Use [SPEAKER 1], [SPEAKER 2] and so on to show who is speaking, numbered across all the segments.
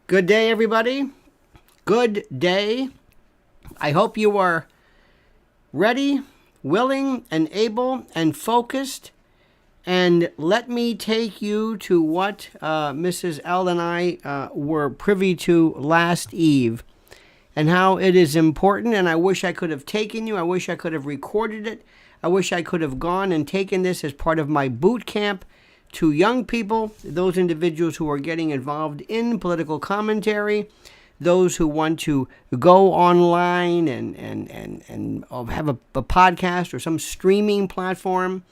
[SPEAKER 1] Good day, everybody. Good day. I hope you are ready, willing, and able, and focused. And let me take you to what Mrs. L and I were privy to last eve, and how it is important. And I wish I could have taken you. I wish I could have recorded it. I wish I could have gone and taken this as part of my boot camp to young people, those individuals who are getting involved in political commentary, those who want to go online and have a podcast or some streaming platform.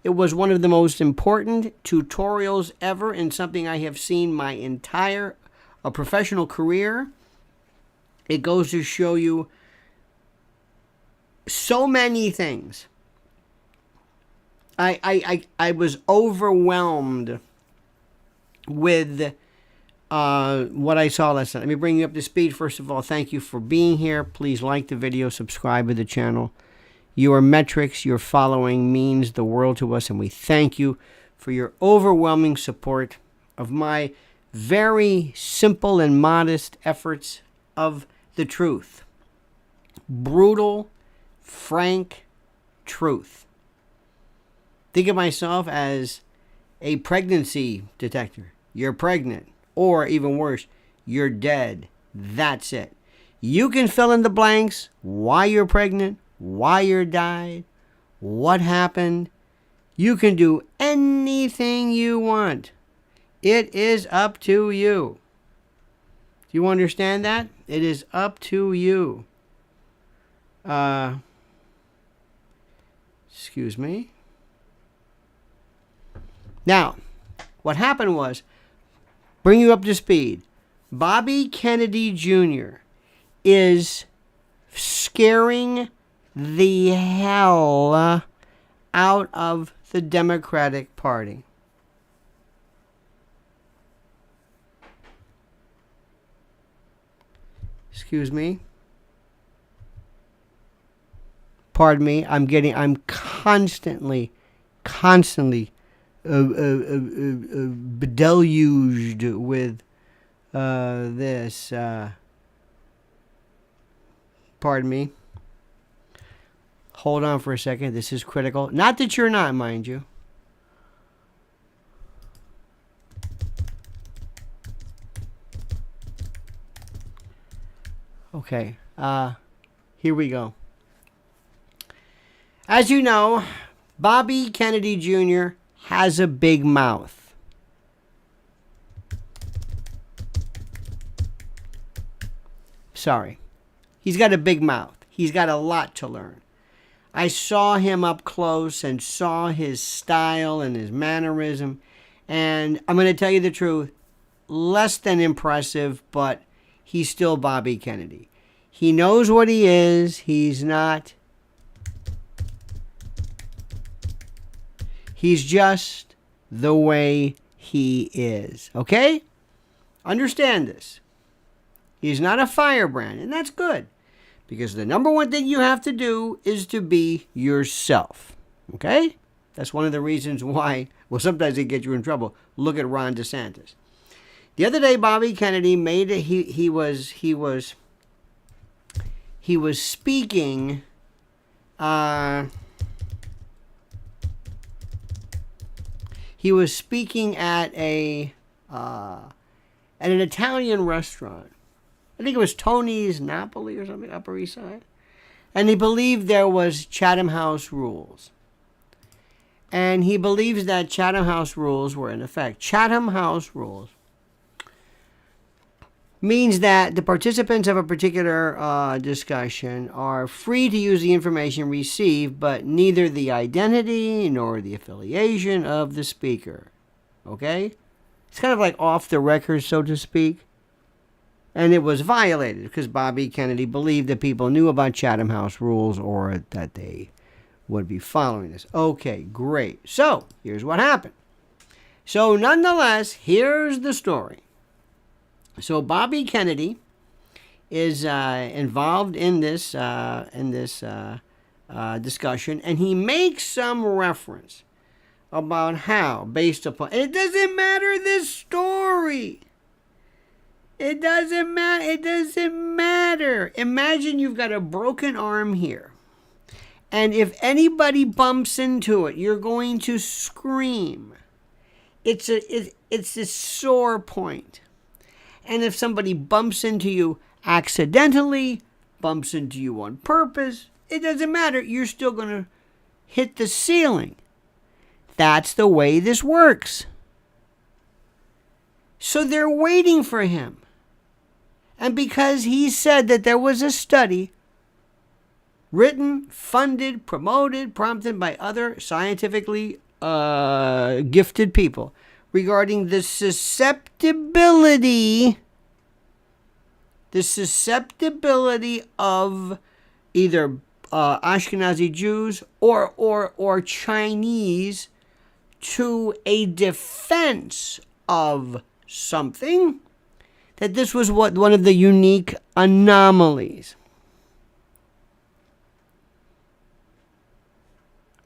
[SPEAKER 1] It was one of the most important tutorials ever, and something I have seen my entire professional career. It goes to show you so many things. I was overwhelmed with what I saw last night. Let me bring you up to speed. First of all, thank you for being here. Please like the video, subscribe to the channel. Your metrics, your following means the world to us, and we thank you for your overwhelming support of my very simple and modest efforts of the truth. Brutal, frank truth. Think of myself as a pregnancy detector. You're pregnant. Or even worse, you're dead. That's it. You can fill in the blanks. Why you're pregnant. Why you died. What happened. You can do anything you want. It is up to you. Do you understand that? It is up to you. Excuse me. Now, what happened was, bring you up to speed, Bobby Kennedy Jr. is scaring the hell out of the Democratic Party. Excuse me. Pardon me. I'm constantly bedeluged with this. Pardon me. Hold on for a second. This is critical. Not that you're not, mind you. Okay. Here we go. As you know, Bobby Kennedy Jr. has a big mouth. Sorry. He's got a big mouth. He's got a lot to learn. I saw him up close and saw his style and his mannerism. And I'm going to tell you the truth, less than impressive, but he's still Bobby Kennedy. He knows what he is. He's not. He's just the way he is. Okay? Understand this. He's not a firebrand, and that's good. Because the number one thing you have to do is to be yourself. Okay? That's one of the reasons why, well, sometimes they get you in trouble. Look at Ron DeSantis. The other day, Bobby Kennedy made it. He was speaking. He was speaking at an Italian restaurant. I think it was Tony's Napoli or something, Upper East Side. And he believed there was Chatham House rules. And he believes that Chatham House rules were in effect. Chatham House rules means that the participants of a particular discussion are free to use the information received, but neither the identity nor the affiliation of the speaker. Okay? It's kind of like off the record, so to speak. And it was violated because Bobby Kennedy believed that people knew about Chatham House rules or that they would be following this. Okay, great. So, here's what happened. So, nonetheless, here's the story. So, Bobby Kennedy is involved in this discussion, and he makes some reference about how, based upon, and it doesn't matter this story. It doesn't matter. It doesn't matter. Imagine you've got a broken arm here. And if anybody bumps into it, you're going to scream. It's a sore point. And if somebody bumps into you accidentally, bumps into you on purpose, it doesn't matter. You're still going to hit the ceiling. That's the way this works. So they're waiting for him. And because he said that there was a study written, funded, promoted, prompted by other scientifically gifted people regarding the susceptibility of either Ashkenazi Jews or Chinese to a defense of something, that this was one of the unique anomalies.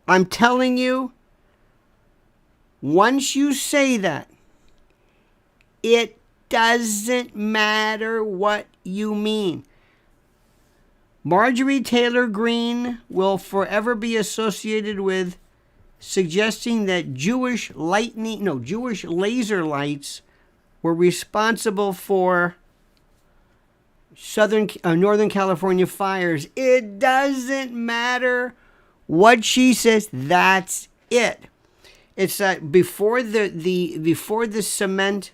[SPEAKER 1] I'm telling you, once you say that, it doesn't matter what you mean. Marjorie Taylor Greene will forever be associated with suggesting that Jewish laser lights were responsible for Northern California fires. It doesn't matter what she says. That's it. It's that before the cement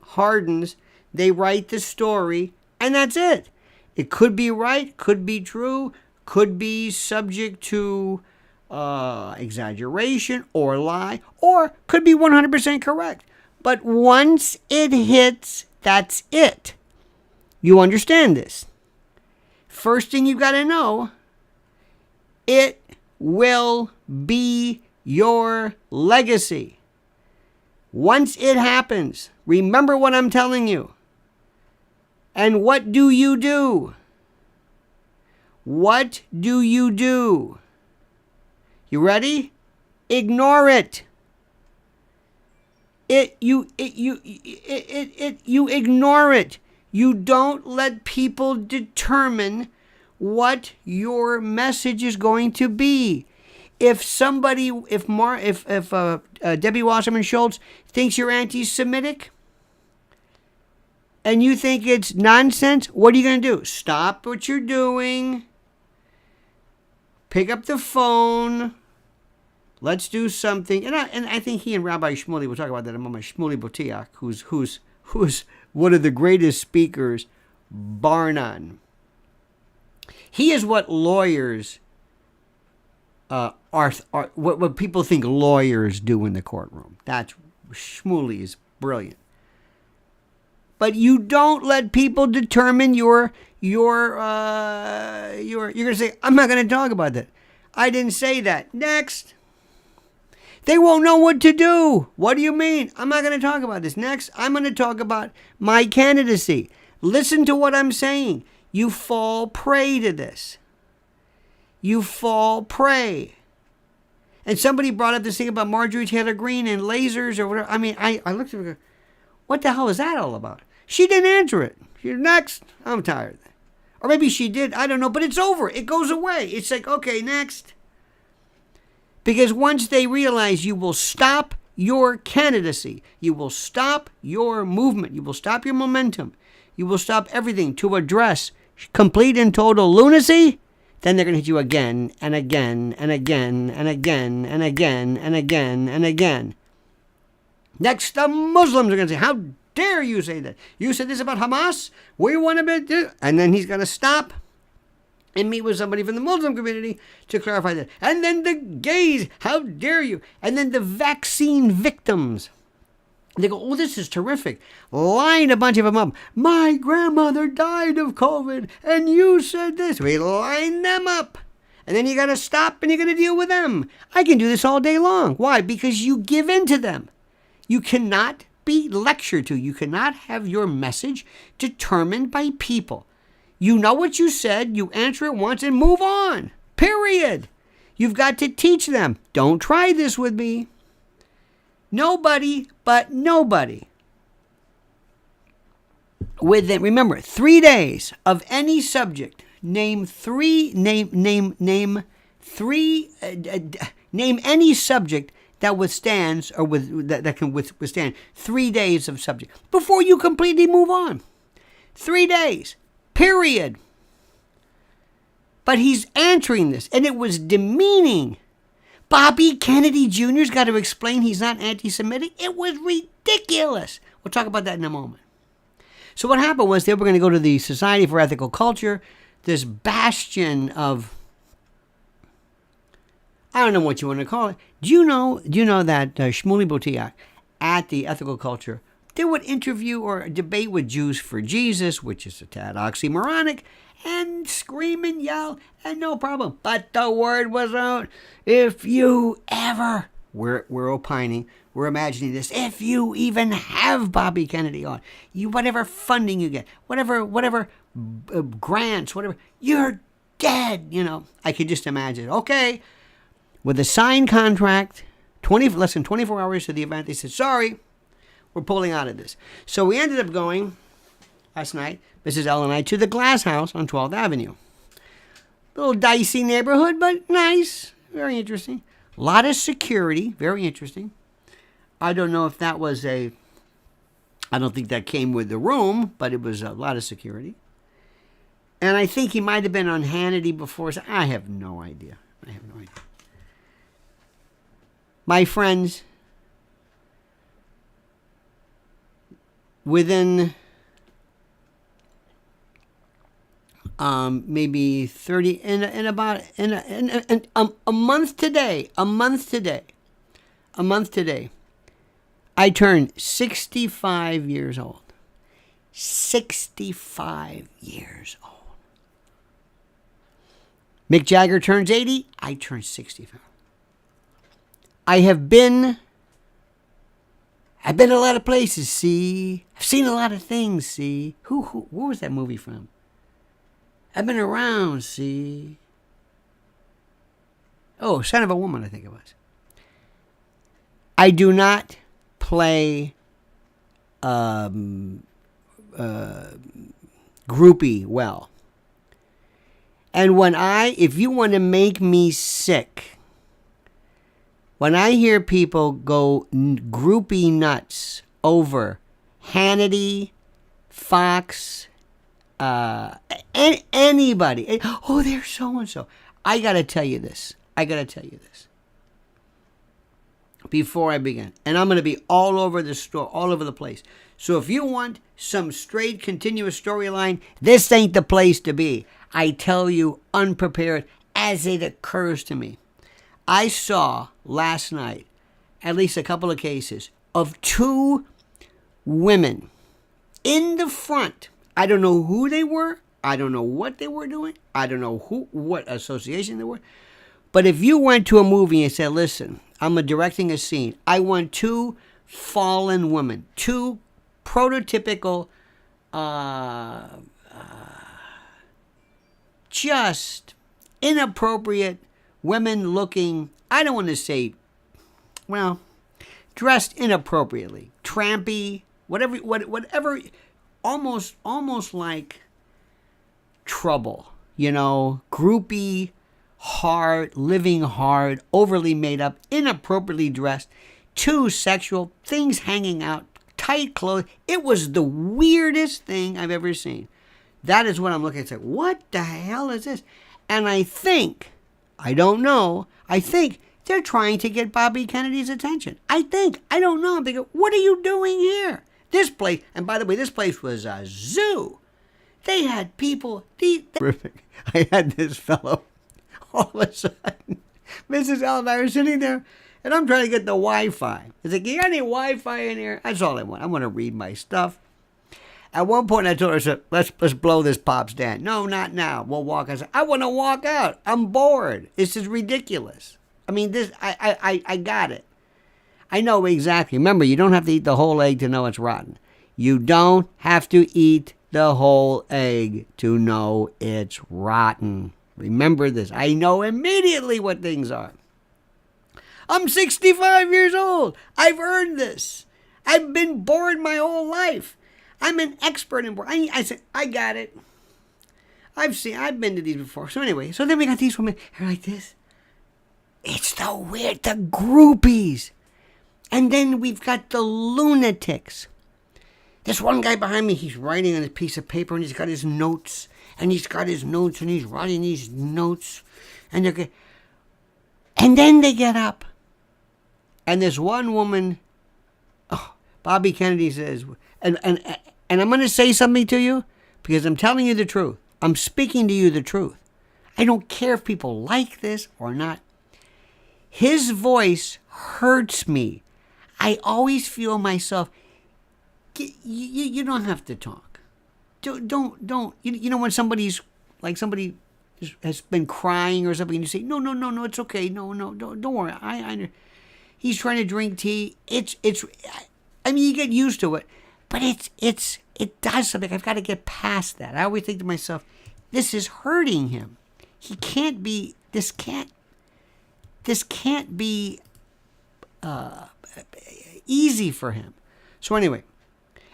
[SPEAKER 1] hardens, they write the story, and that's it. It could be right, could be true, could be subject to exaggeration or lie, or could be 100% correct. But once it hits, that's it. You understand this? First thing you've got to know, it will be your legacy. Once it happens, remember what I'm telling you. And what do you do? What do you do? You ready? Ignore it. You ignore it. You don't let people determine what your message is going to be. If Debbie Wasserman Schultz thinks you're anti-Semitic and you think it's nonsense, what are you going to do? Stop what you're doing. Pick up the phone. Let's do something. And I think he and Rabbi Shmuley, we'll talk about that in a moment, Shmuley Botiach, who's one of the greatest speakers, bar none. He is what lawyers are what people think lawyers do in the courtroom. That's Shmuley is brilliant. But you don't let people determine you're going to say, I'm not going to talk about that. I didn't say that. Next. They won't know what to do. What do you mean? I'm not going to talk about this. Next, I'm going to talk about my candidacy. Listen to what I'm saying. You fall prey to this. You fall prey. And somebody brought up this thing about Marjorie Taylor Greene and lasers or whatever. I mean, I looked at her, what the hell is that all about? She didn't answer it. She's next. I'm tired. Or maybe she did. I don't know. But it's over. It goes away. It's like, okay, next. Because once they realize you will stop your candidacy, you will stop your movement, you will stop your momentum, you will stop everything to address complete and total lunacy, then they're going to hit you again and again and again and again and again and again and again. Next, the Muslims are going to say, how dare you say that? You said this about Hamas? We want to do. And then he's going to stop and meet with somebody from the Muslim community to clarify that. And then the gays, how dare you? And then the vaccine victims. They go, oh, this is terrific. Line a bunch of them up. My grandmother died of COVID, and you said this. We line them up. And then you got to stop, and you got to deal with them. I can do this all day long. Why? Because you give in to them. You cannot be lectured to. You cannot have your message determined by people. You know what you said, you answer it once and move on. Period. You've got to teach them. Don't try this with me. Nobody but nobody Within, remember, 3 days of any subject. Name any subject that withstands or that can withstand 3 days of subject before you completely move on. 3 days, period. But he's answering this, and it was demeaning. Bobby Kennedy Jr.'s got to explain he's not anti-Semitic. It was ridiculous. We'll talk about that in a moment. So what happened was they were going to go to the Society for Ethical Culture, this bastion of, I don't know what you want to call it. Do you know that Shmuley Botiak at the Ethical Culture, they would interview or debate with Jews for Jesus, which is a tad oxymoronic, and scream and yell, and no problem. But the word was out. If you ever, we're opining, we're imagining this, if you even have Bobby Kennedy on, whatever funding you get, whatever grants, whatever, you're dead. I could just imagine. Okay, with a signed contract, less than 24 hours to the event, they said, sorry, we're pulling out of this. So we ended up going last night, Mrs. L and I, to the Glass House on 12th Avenue. A little dicey neighborhood, but nice. Very interesting. A lot of security. Very interesting. I don't know if that was I don't think that came with the room, but it was a lot of security. And I think he might have been on Hannity before. So I have no idea. My friends, within maybe 30 in a month today, I turned 65 years old. 65 years old. Mick Jagger turns 80, I turn 65. I've been a lot of places, see. I've seen a lot of things, see. Where was that movie from? I've been around, see. Oh, Son of a Woman, I think it was. I do not play groupie well. And if you want to make me sick, when I hear people go groupie nuts over Hannity, Fox, anybody, oh, they're so-and-so. I got to tell you this. Before I begin. And I'm going to be all over the store, all over the place. So if you want some straight, continuous storyline, this ain't the place to be. I tell you unprepared as it occurs to me. I saw last night at least a couple of cases of 2 women in the front. I don't know who they were. I don't know what they were doing. I don't know what association they were. But if you went to a movie and said, listen, I'm directing a scene. I want 2 fallen women, 2 prototypical, just inappropriate women looking, I don't want to say, well, dressed inappropriately, trampy, whatever, almost like trouble, groupie, hard, living hard, overly made up, inappropriately dressed, too sexual, things hanging out, tight clothes. It was the weirdest thing I've ever seen. That is what I'm looking at. What the hell is this? And I think they're trying to get Bobby Kennedy's attention. I don't know. I'm thinking, what are you doing here? This place, and by the way, this place was a zoo. They had people. Terrific. I had this fellow. All of a sudden, Mrs. L and I are sitting there, and I'm trying to get the Wi-Fi. He's like, you got any Wi-Fi in here? That's all I want. I want to read my stuff. At one point, I told her, I said, let's blow this Pop's stand. No, not now. We'll walk. I said, I want to walk out. I'm bored. This is ridiculous. I mean, I got it. I know exactly. Remember, you don't have to eat the whole egg to know it's rotten. You don't have to eat the whole egg to know it's rotten. Remember this. I know immediately what things are. I'm 65 years old. I've earned this. I've been bored my whole life. I'm an expert in work. I said, I got it. I've been to these before. So anyway, so then we got these women. They're like this. It's the groupies. And then we've got the lunatics. This one guy behind me, he's writing on a piece of paper, and he's got his notes. And he's writing these notes. And then they get up. And this one woman, Bobby Kennedy says, and I'm going to say something to you, because I'm telling you the truth. I'm speaking to you the truth. I don't care if people like this or not. His voice hurts me. I always feel myself, you don't have to talk. Don't. You know when somebody has been crying or something, and you say, no, it's okay. No, don't worry. He's trying to drink tea. I mean, you get used to it, but it does something. I've got to get past that. I always think to myself, this is hurting him. This can't be easy for him. So anyway,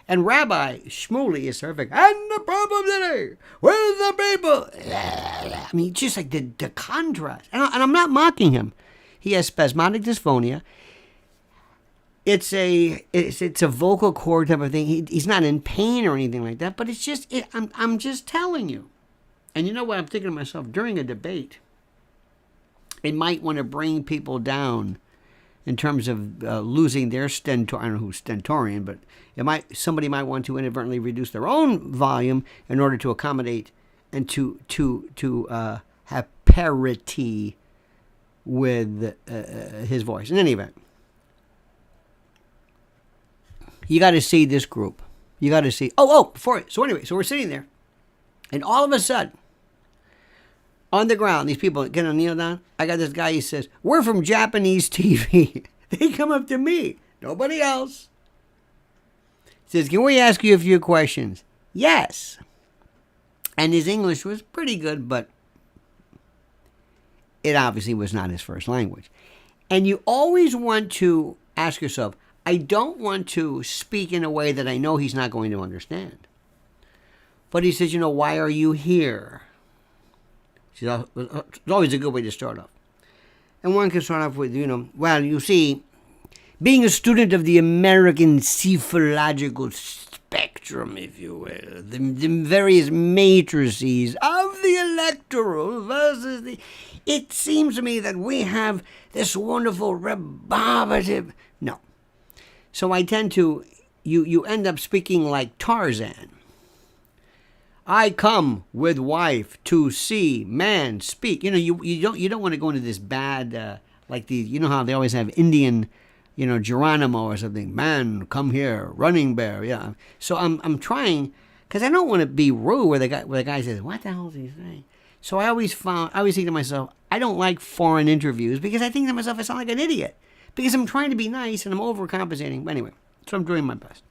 [SPEAKER 1] and Rabbi Shmuley is terrific. And the problem today with the people. I mean, just like the contrast. And I'm not mocking him. He has spasmodic dysphonia. It's a vocal cord type of thing. He's not in pain or anything like that. But it's just, I'm just telling you. And you know what I'm thinking to myself? During a debate, it might want to bring people down in terms of losing their stentorian. I don't know who's stentorian, but somebody might want to inadvertently reduce their own volume in order to accommodate and to have parity with his voice. In any event, you got to see this group. You got to see. So anyway, so we're sitting there, and all of a sudden, on the ground, these people get on kneel down. I got this guy, he says, we're from Japanese TV. They come up to me. Nobody else. He says, can we ask you a few questions? Yes. And his English was pretty good, but it obviously was not his first language. And you always want to ask yourself, I don't want to speak in a way that I know he's not going to understand. But he says, why are you here? It's always a good way to start off. And one can start off with, well, you see, being a student of the American psephological spectrum, if you will, the various matrices of the electoral versus it seems to me that we have this wonderful rebarbative. No. So I tend to, you end up speaking like Tarzan. I come with wife to see man speak. You don't want to go into this bad like the how they always have Indian, Geronimo or something. Man, come here, running bear. Yeah. So I'm trying because I don't want to be rude where the guy says, what the hell is he saying? So I always think to myself, I don't like foreign interviews because I think to myself I sound like an idiot because I'm trying to be nice and I'm overcompensating. But anyway, so I'm doing my best.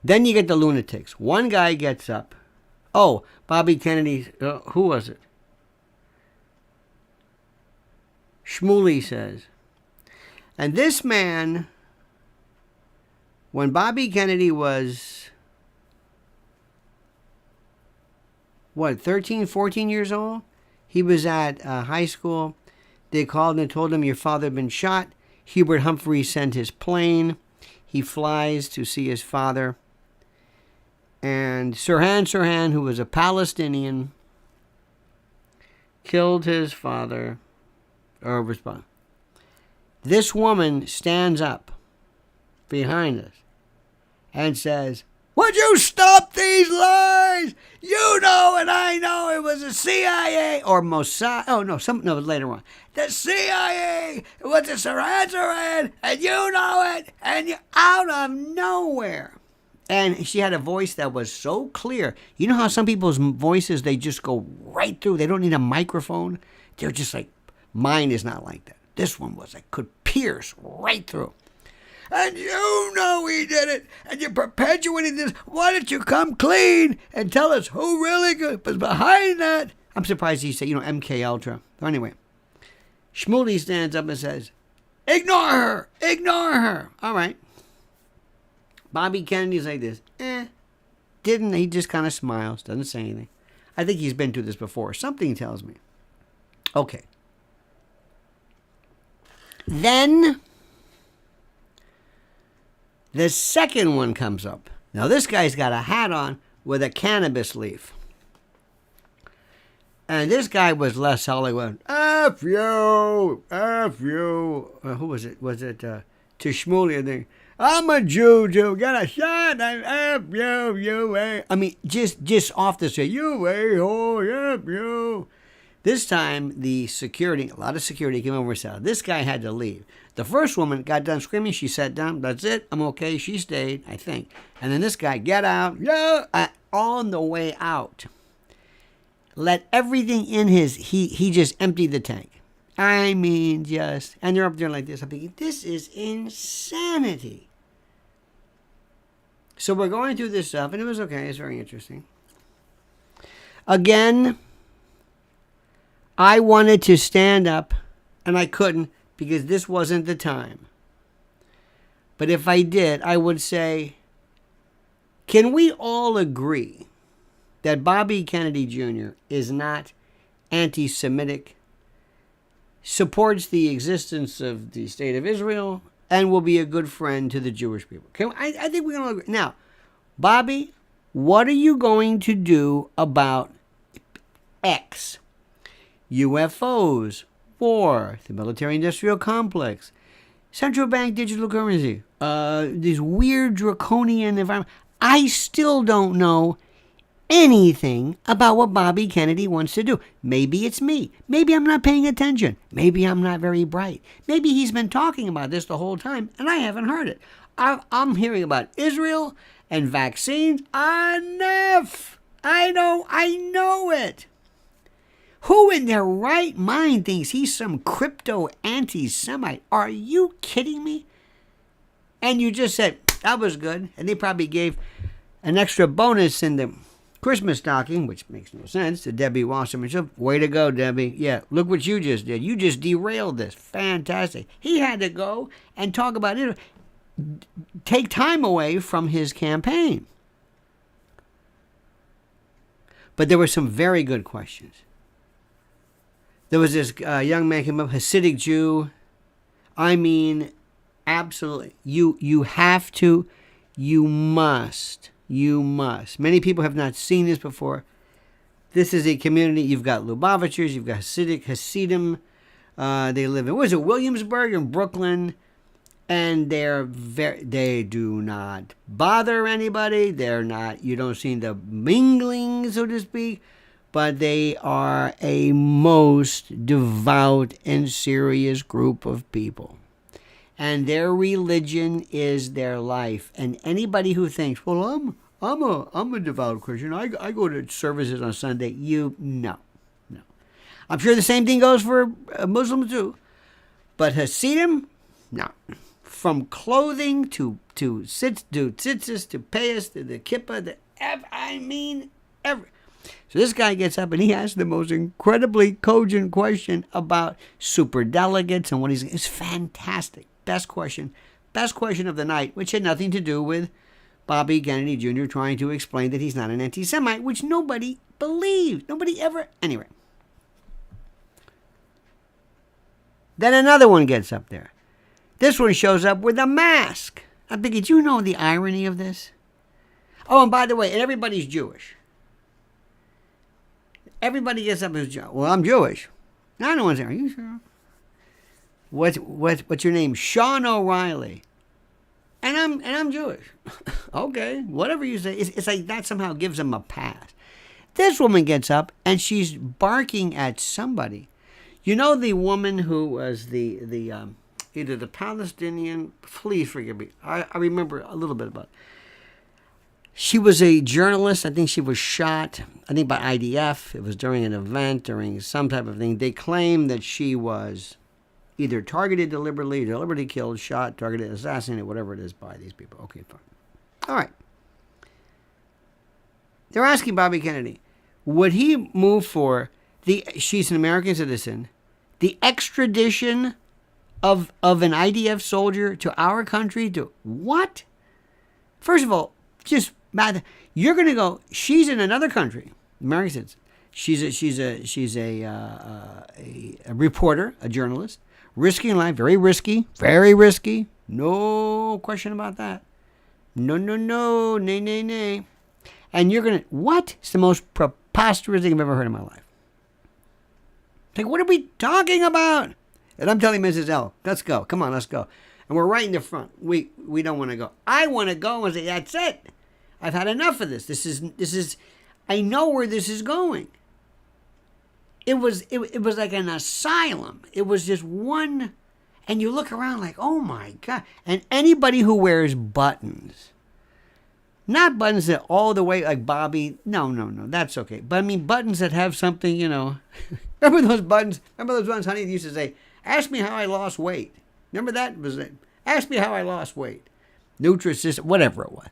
[SPEAKER 1] Then you get the lunatics. One guy gets up. Oh, Bobby Kennedy, who was it? Shmuley says. And this man, when Bobby Kennedy was, 13, 14 years old? He was at high school. They called and told him your father had been shot. Hubert Humphrey sent his plane. He flies to see his father. And Sirhan, who was a Palestinian, killed his father. This woman stands up behind us and says, would you stop these lies? You know and I know it was the CIA or Mossad. Oh, no, later on. The CIA was the Sirhan, and you know it, and you're out of nowhere. And she had a voice that was so clear. You know how some people's voices, they just go right through. They don't need a microphone. They're just like, mine is not like that. This one was like, could pierce right through. And you know he did it. And you're perpetuating this. Why don't you come clean and tell us who really was behind that? I'm surprised he said, MK Ultra. Anyway, Shmuley stands up and says, ignore her. All right. Bobby Kennedy's like this. Didn't. He just kind of smiles, doesn't say anything. I think he's been through this before. Something tells me. Okay. Then the second one comes up. Now this guy's got a hat on with a cannabis leaf. And this guy was less Hollywood. F you. F you. Who was it? Was it to Shmuley, I think. I'm a Jew. Got a shot. I'm F you. You, I mean, just off the street. You, oh, F you. This time, the security, a lot of security came over and said, this guy had to leave. The first woman got done screaming. She sat down. That's it. I'm okay. She stayed, I think. And then this guy, get out. Yeah. On the way out, let everything in he just emptied the tank. I mean, just, and they're up there like this. I'm thinking, this is insanity. So we're going through this stuff, and it was okay. It's very interesting. Again, I wanted to stand up, and I couldn't because this wasn't the time. But if I did, I would say, can we all agree that Bobby Kennedy Jr. is not anti-Semitic, supports the existence of the state of Israel, and will be a good friend to the Jewish people? I think we're going to agree. Now, Bobby, what are you going to do about X? UFOs, war, the military-industrial complex, central bank digital currency, these weird draconian environment. I still don't know anything about what Bobby Kennedy wants to do. Maybe it's me. Maybe I'm not paying attention. Maybe I'm not very bright. Maybe he's been talking about this the whole time and I haven't heard it. I'm hearing about Israel and vaccines. Enough! I know it. Who in their right mind thinks he's some crypto anti-Semite? Are you kidding me? And you just said, that was good. And they probably gave an extra bonus in the Christmas stocking, which makes no sense, to Debbie Wasserman. Way to go, Debbie. Yeah, look what you just did. You just derailed this. Fantastic. He had to go and talk about it. Take time away from his campaign. But there were some very good questions. There was this young man came up, Hasidic Jew. I mean, absolutely. You have to, you must. Many people have not seen this before. This is a community. You've got Lubavitchers, you've got Hasidim. They live in, what is it, Williamsburg in Brooklyn. And they do not bother anybody. They're not, you don't see the mingling, so to speak. But they are a most devout and serious group of people. And their religion is their life. And anybody who thinks, well, I'm a devout Christian. I go to services on Sunday. No. I'm sure the same thing goes for Muslims too. But Hasidim, no. From clothing to tzitzis to payas to the kippah, every. So this guy gets up and he asks the most incredibly cogent question about superdelegates and what it's fantastic. Best question of the night, which had nothing to do with Bobby Kennedy Jr. trying to explain that he's not an anti-Semite, which nobody believed. Nobody ever. Anyway. Then another one gets up there. This one shows up with a mask. I'm thinking, do you know the irony of this? Oh, and by the way, and everybody's Jewish. Everybody gets up as Jewish. Well, I'm Jewish. Now no one's there. Are you sure? What's your name? Sean O'Reilly. And I'm Jewish. Okay, whatever you say. It's like that somehow gives them a pass. This woman gets up and she's barking at somebody. You know the woman who was the either the Palestinian, please forgive me. I remember a little bit about it. She was a journalist. I think she was shot, I think by IDF. It was during an event, during some type of thing. They claim that she was either targeted deliberately killed, shot, targeted, assassinated, whatever it is by these people. Okay, fine. All right. They're asking Bobby Kennedy, would he move for she's an American citizen, the extradition of an IDF soldier to our country? To what? First of all, just you're going to go. She's in another country. American citizen. She's a reporter, a journalist, risking life, very risky. No question about that. No, nay. And you're gonna what? It's the most preposterous thing I've ever heard in my life. Like, what are we talking about? And I'm telling Mrs. L, let's go. Come on, let's go. And we're right in the front. We don't want to go. I want to go and say, that's it. I've had enough of this. This is. I know where this is going. It was like an asylum. It was just one, and you look around like, oh my God. And anybody who wears buttons, not buttons that all the way like Bobby, no, that's okay. But I mean buttons that have something, Remember those buttons? Remember those ones Honey used to say, ask me how I lost weight. Remember that? Ask me how I lost weight. Nutrisystem, whatever it was.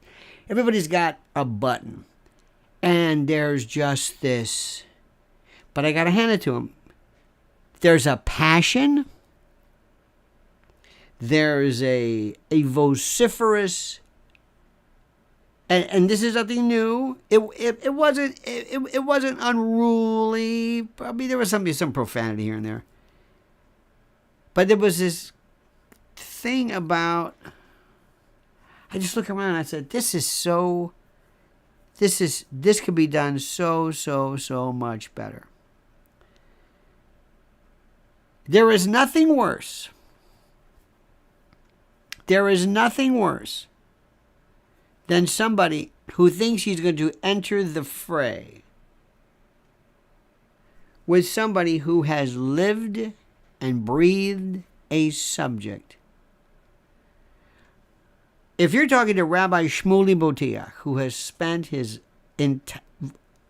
[SPEAKER 1] Everybody's got a button. And there's just this, but I got to hand it to him. There's a passion. There's a vociferous, and this is nothing new. It wasn't unruly. Probably there was some profanity here and there. But there was this thing about, I just look around and I said, this could be done so much better. There is nothing worse. There is nothing worse than somebody who thinks he's going to enter the fray with somebody who has lived and breathed a subject. If you're talking to Rabbi Shmuley Botiach, who has spent his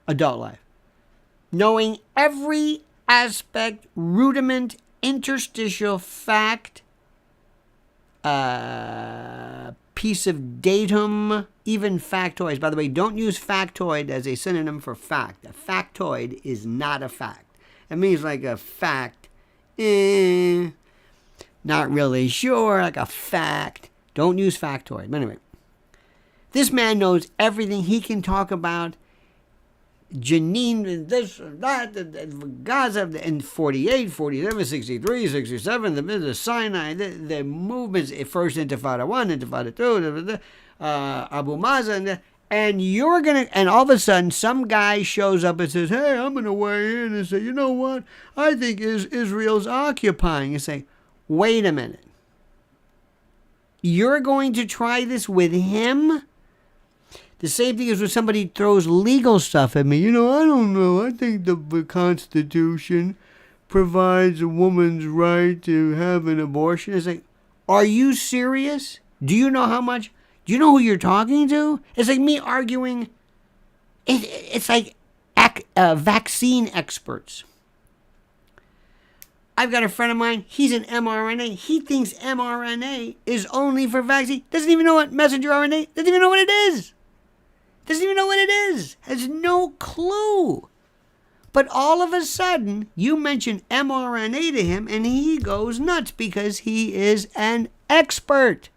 [SPEAKER 1] adult life knowing every aspect, rudiment, interstitial fact, piece of datum, even factoids. By the way, don't use factoid as a synonym for fact. A factoid is not a fact. It means like a fact, not really sure, like a fact. Don't use factoid. But anyway, this man knows everything. He can talk about Janine, this, that, Gaza, and 48, 47, 63, 67, the Sinai, the movements, First Intifada 1, Intifada 2, Abu Mazen, and you're going to, and all of a sudden, some guy shows up and says, hey, I'm going to weigh in and say, you know what? I think Israel's occupying. You say, wait a minute. You're going to try this with him? The same thing as when somebody throws legal stuff at me. I don't know. I think the Constitution provides a woman's right to have an abortion. It's like, are you serious? Do you know how much? Do you know who you're talking to? It's like me arguing. It's like vaccine experts. I've got a friend of mine, he's an mRNA. He thinks mRNA is only for vaccine. Doesn't even know what messenger RNA, doesn't even know what it is. Has no clue. But all of a sudden, you mention mRNA to him and he goes nuts because he is an expert.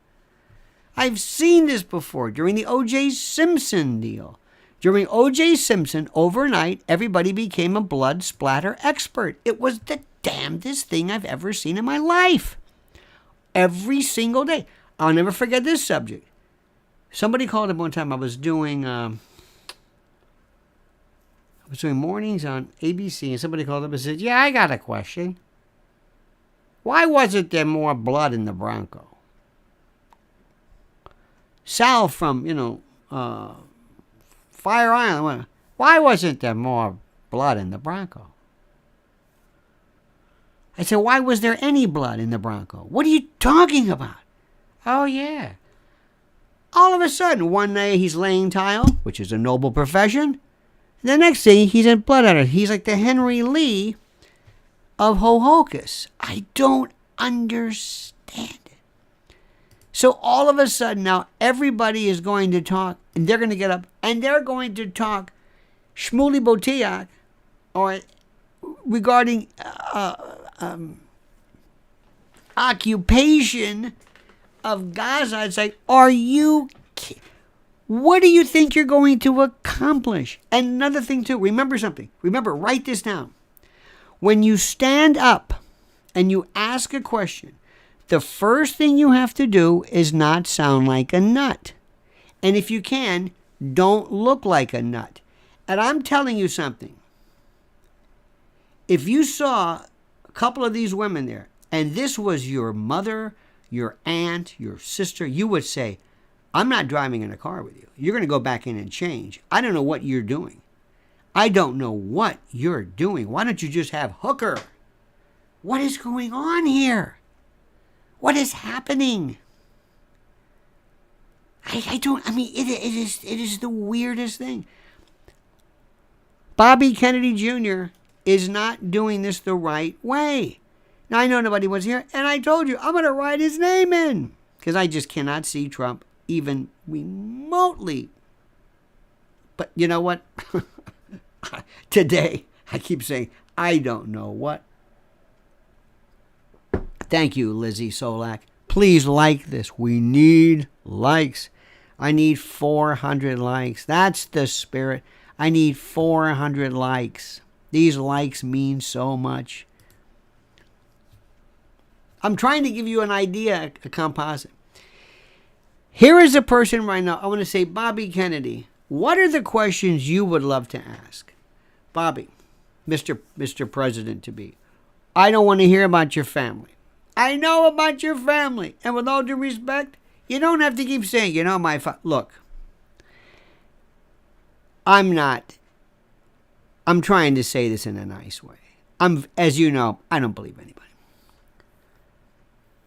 [SPEAKER 1] I've seen this before during the O.J. Simpson deal. During O.J. Simpson, overnight, everybody became a blood splatter expert. It was the damnedest thing I've ever seen in my life. Every single day. I'll never forget this subject. Somebody called up one time. I was doing mornings on ABC, and somebody called up and said, yeah, I got a question. Why wasn't there more blood in the Bronco? Sal from, Fire Island. Why wasn't there more blood in the Bronco? I said, why was there any blood in the Bronco? What are you talking about? Oh, yeah. All of a sudden, one day he's laying tile, which is a noble profession. The next thing, he's in blood out. He's like the Henry Lee of Ho-Hocus. I don't understand it. So all of a sudden, now everybody is going to talk, and they're going to get up, and they're going to talk Shmuley Botiach, or regarding occupation of Gaza. It's like, are you kidding? What do you think you're going to accomplish? And another thing too, remember something. Remember, write this down. When you stand up and you ask a question, the first thing you have to do is not sound like a nut. And if you can, don't look like a nut. And I'm telling you something. If you saw a couple of these women there, and this was your mother, your aunt, your sister, you would say, I'm not driving in a car with you. You're going to go back in and change. I don't know what you're doing. I don't know what you're doing. Why don't you just have hooker? What is going on here? What is happening? It is the weirdest thing. Bobby Kennedy Jr. is not doing this the right way. Now, I know nobody was here, and I told you, I'm going to write his name in, because I just cannot see Trump even remotely. But you know what? Today, I keep saying, I don't know what. Thank you, Lizzie Solak. Please like this. We need likes. I need 400 likes. That's the spirit. I need 400 likes. These likes mean so much. I'm trying to give you an idea, a composite. Here is a person right now. I want to say, Bobby Kennedy, what are the questions you would love to ask? Bobby, Mr. President-to-be, I don't want to hear about your family. I know about your family. And with all due respect, you don't have to keep saying, look, I'm trying to say this in a nice way. As you know, I don't believe anybody.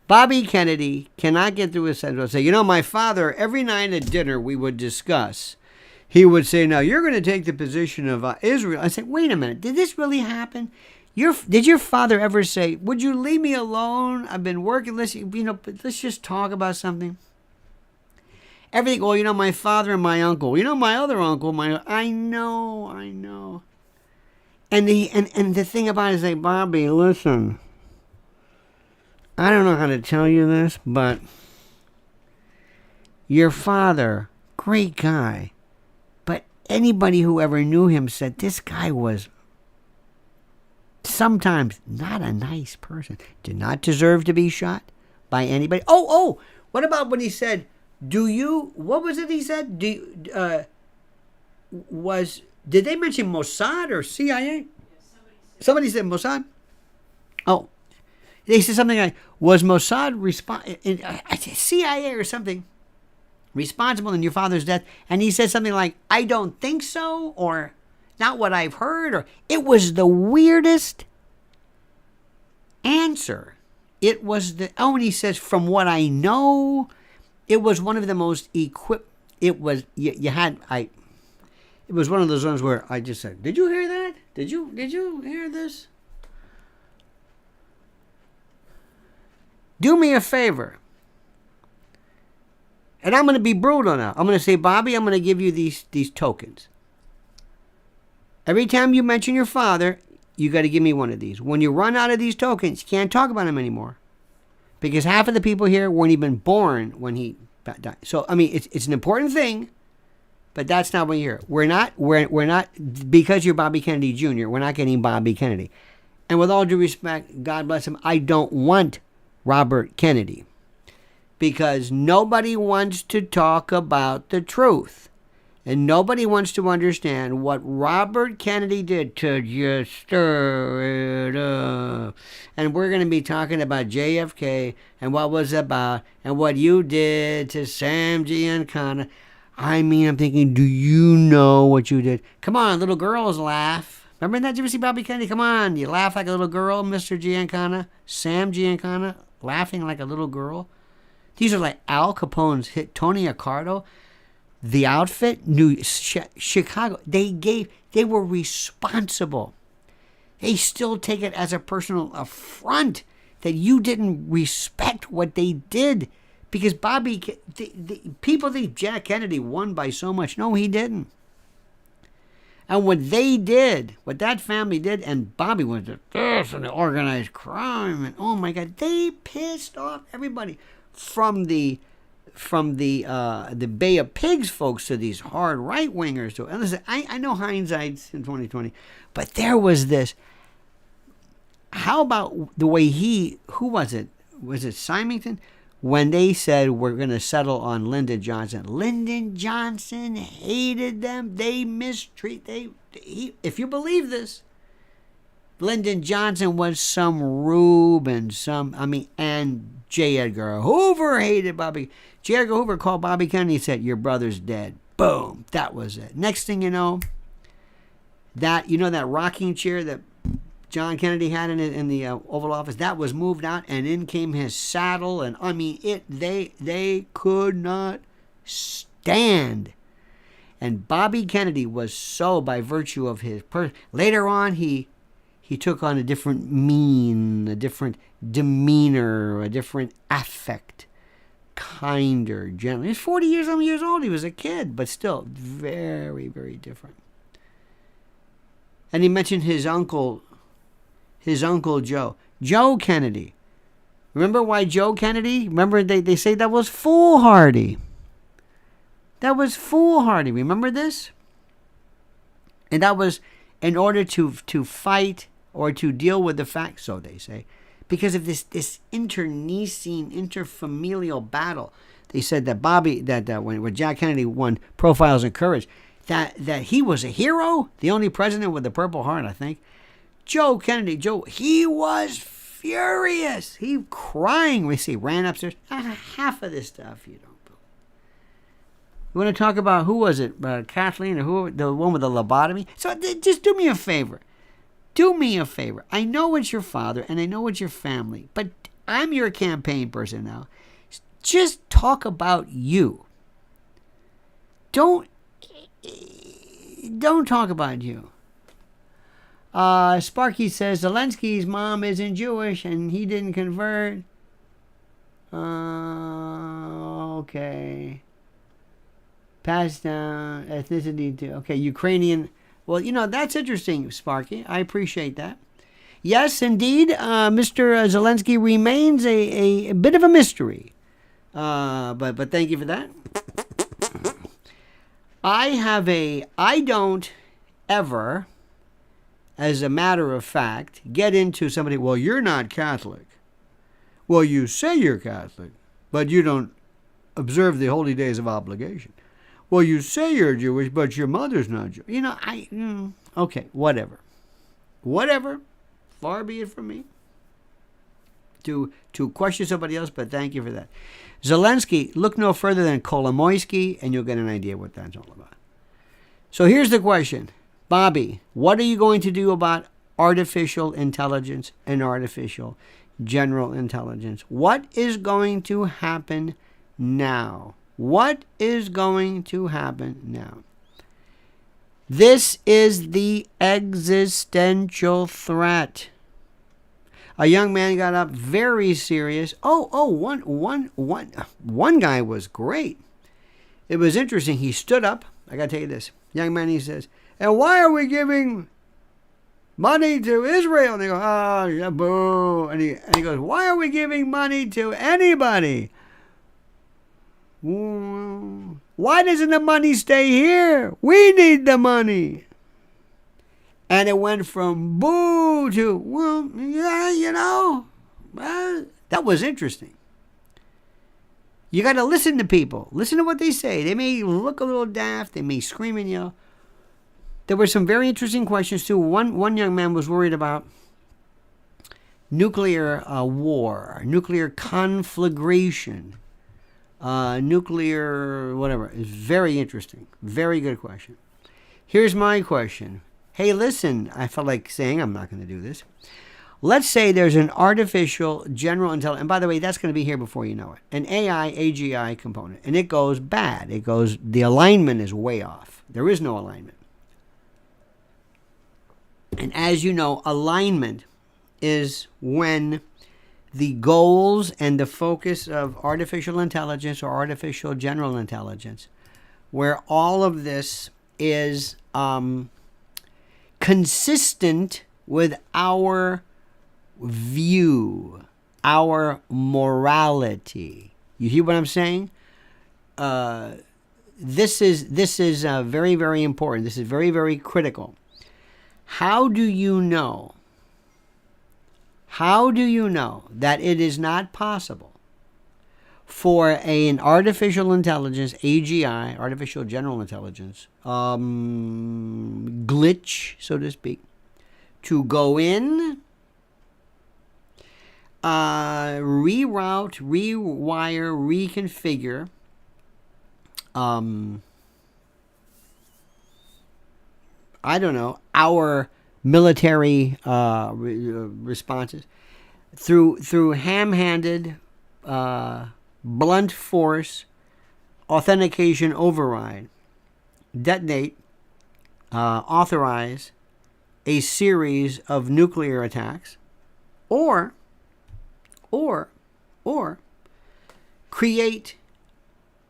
[SPEAKER 1] Bobby Kennedy cannot get through a sentence and say, my father, every night at dinner we would discuss, he would say, now you're going to take the position of Israel. I said, wait a minute, did this really happen? Did your father ever say, would you leave me alone? I've been working, let's just talk about something. Everything, my father and my uncle, my other uncle, I know. And the thing about it is, like, Bobby, listen, I don't know how to tell you this, but your father, great guy, but anybody who ever knew him said this guy was sometimes not a nice person, did not deserve to be shot by anybody. What about when he said, what was it he said? Did they mention Mossad or CIA? Somebody said Mossad? Oh, they said something like, was Mossad CIA or something responsible in your father's death? And he said something like, I don't think so, or not what I've heard, or it was the weirdest answer. It was and he says, from what I know, it was one of the most equipped. It was, it was one of those ones where I just said, did you hear that? Did you hear this? Do me a favor. And I'm going to be brutal now. I'm going to say, Bobby, I'm going to give you these tokens. Every time you mention your father, you got to give me one of these. When you run out of these tokens, you can't talk about him anymore. Because half of the people here weren't even born when he died. So, it's an important thing, but that's not what you're here. We're not, because you're Bobby Kennedy Jr., we're not getting Bobby Kennedy. And with all due respect, God bless him, I don't want Robert Kennedy, because nobody wants to talk about the truth, and nobody wants to understand what Robert Kennedy did to just stir it up. And we're going to be talking about JFK and what was about and what you did to Sam Giancana. I'm thinking, do you know what you did? Come on, little girls laugh. Remember that? Did you ever see Bobby Kennedy? Come on, you laugh like a little girl, Mr. Giancana, Sam Giancana. Laughing like a little girl. These are like Al Capone's hit, Tony Accardo. The outfit, Chicago. They were responsible. They still take it as a personal affront that you didn't respect what they did, because people think Jack Kennedy won by so much. No, he didn't. And what they did, what that family did, and Bobby was this and the organized crime, and oh my God, they pissed off everybody, from the the Bay of Pigs folks to these hard right wingers. And listen, I know hindsight's in 2020, but there was this. How about the way who was it? Was it Symington? When they said we're going to settle on Lyndon Johnson. Lyndon Johnson hated them. They if you believe this, Lyndon Johnson was some rube and and J. Edgar Hoover hated Bobby. J. Edgar Hoover called Bobby Kennedy and said, your brother's dead. Boom. That was it. Next thing you know, that rocking chair that John Kennedy had in the Oval Office, that was moved out, and in came his saddle, and they could not stand. And Bobby Kennedy was so, by virtue of his later on, he took on a different a different demeanor, a different affect, kinder, gentler. He's 40 years old. He was a kid, but still very, very different. And he mentioned his uncle Joe Kennedy. Remember why Joe Kennedy? Remember they say that was foolhardy. That was foolhardy. Remember this? And that was in order to fight or to deal with the fact, so they say, because of this internecine, interfamilial battle. They said that when Jack Kennedy won Profiles in Courage, that he was a hero, the only president with the Purple Heart, I think. Joe Kennedy, he was furious. He crying. We see, ran upstairs. Half of this stuff you don't believe. You want to talk about, who was it? Kathleen, or who? The one with the lobotomy? So just do me a favor. Do me a favor. I know it's your father and I know it's your family, but I'm your campaign person now. Just talk about you. Don't talk about you. Sparky says Zelensky's mom isn't Jewish and he didn't convert. Okay. Passed down ethnicity to, okay, Ukrainian. Well, that's interesting, Sparky. I appreciate that. Yes, indeed, Mr. Zelensky remains a bit of a mystery. But thank you for that. I don't ever, as a matter of fact, get into somebody, well, you're not Catholic. Well, you say you're Catholic, but you don't observe the holy days of obligation. Well, you say you're Jewish, but your mother's not Jewish. Okay, whatever. Whatever. Far be it from me to question somebody else, but thank you for that. Zelensky, look no further than Kolomoisky, and you'll get an idea what that's all about. So here's the question. Bobby, what are you going to do about artificial intelligence and artificial general intelligence? What is going to happen now? What is going to happen now? This is the existential threat. A young man got up very serious. One guy was great. It was interesting. He stood up. I got to tell you this. Young man, he says, and why are we giving money to Israel? And they go, oh, yeah, boo. And he goes, why are we giving money to anybody? Why doesn't the money stay here? We need the money. And it went from boo to, well, yeah, that was interesting. You got to listen to people. Listen to what they say. They may look a little daft. They may scream and yell. There were some very interesting questions, too. One young man was worried about nuclear war, nuclear conflagration. Nuclear, whatever. It's very interesting. Very good question. Here's my question. Hey, listen, I felt like saying I'm not going to do this. Let's say there's an artificial general intelligence, and by the way, that's going to be here before you know it, an AI, AGI component, and it goes bad. The alignment is way off. There is no alignment. And as you know, alignment is when the goals and the focus of artificial intelligence or artificial general intelligence, where all of this is consistent with our view, our morality. You hear what I'm saying? this is very, very important. This is very, very critical. How do you know? How do you know that it is not possible for an artificial intelligence, AGI, artificial general intelligence, glitch, so to speak, to go in, reroute, rewire, reconfigure, I don't know, our military responses through ham-handed, blunt force, authentication override, detonate, authorize a series of nuclear attacks, or create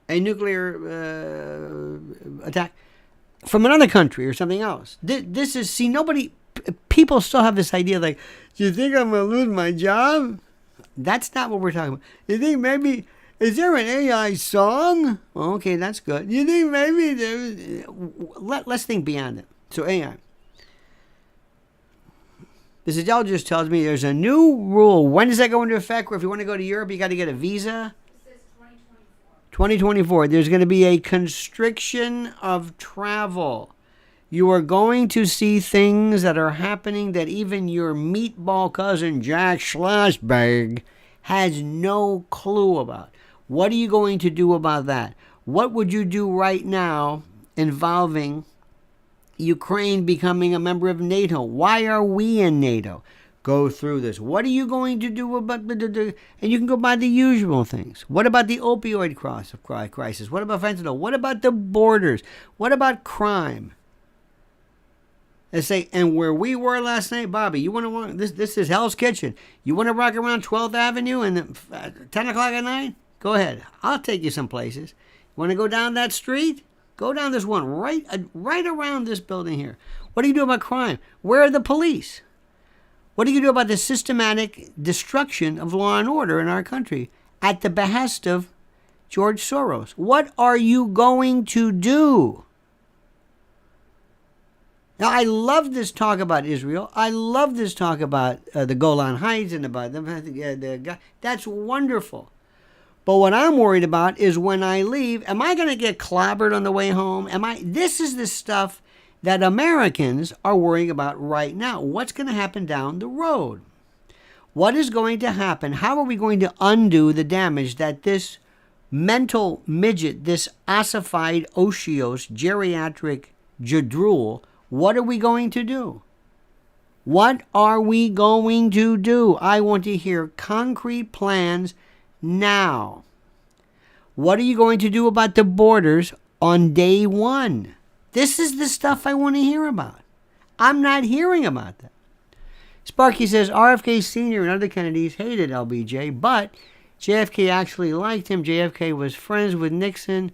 [SPEAKER 1] a nuclear attack from another country or something else. This is, see, people still have this idea like, do you think I'm going to lose my job? That's not what we're talking about. You think maybe, is there an AI song? Okay, that's good. You think maybe let's think beyond it. So AI. This intelligence tells me there's a new rule. When does that go into effect? Where if you want to go to Europe, you got to get a visa?
[SPEAKER 2] It says 2024.
[SPEAKER 1] 2024. There's going to be a constriction of travel. You are going to see things that are happening that even your meatball cousin Jack Schlossberg has no clue about. What are you going to do about that? What would you do right now involving Ukraine becoming a member of NATO? Why are we in NATO? Go through this. What are you going to do about and you can go by the usual things. What about the opioid crisis? What about fentanyl? What about the borders? What about crime? They say, and where we were last night, Bobby, you want to walk, this is Hell's Kitchen. You want to rock around 12th Avenue and 10 o'clock at night? Go ahead. I'll take you some places. You want to go down that street? Go down this one right around this building here. What do you do about crime? Where are the police? What do you do about the systematic destruction of law and order in our country at the behest of George Soros? What are you going to do? Now, I love this talk about Israel. I love this talk about the Golan Heights and about the that's wonderful. But what I'm worried about is when I leave, am I going to get clobbered on the way home? This is the stuff that Americans are worrying about right now. What's going to happen down the road? What is going to happen? How are we going to undo the damage that this mental midget, this ossified Oshios, geriatric jadrul, what are we going to do? What are we going to do? I want to hear concrete plans now. What are you going to do about the borders on day one? This is the stuff I want to hear about. I'm not hearing about that. Sparky says RFK Sr. and other Kennedys hated LBJ, but JFK actually liked him. JFK was friends with Nixon,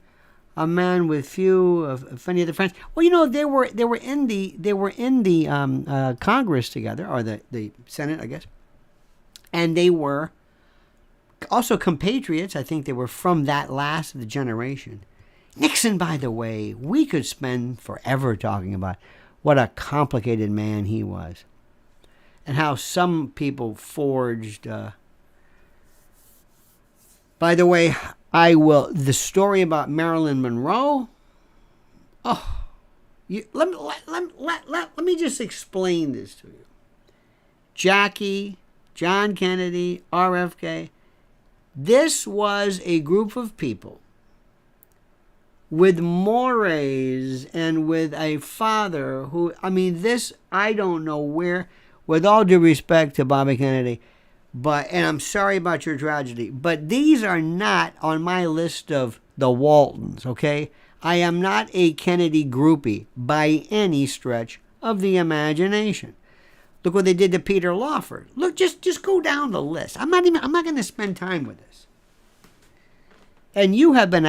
[SPEAKER 1] a man with few of any other friends. Well, you know, they were in the Congress together, or the Senate, I guess, and they were also compatriots. I think they were from that last of the generation. Nixon, by the way, we could spend forever talking about what a complicated man he was, and how some people forged. By the way, the story about Marilyn Monroe. Oh, let me just explain this to you. Jackie, John Kennedy, RFK. This was a group of people with mores and with a father who, I don't know where, with all due respect to Bobby Kennedy, and I'm sorry about your tragedy, but these are not on my list of the Waltons, okay? I am not a Kennedy groupie by any stretch of the imagination. Look what they did to Peter Lawford. Look, just go down the list. I'm not going to spend time with this. And you have been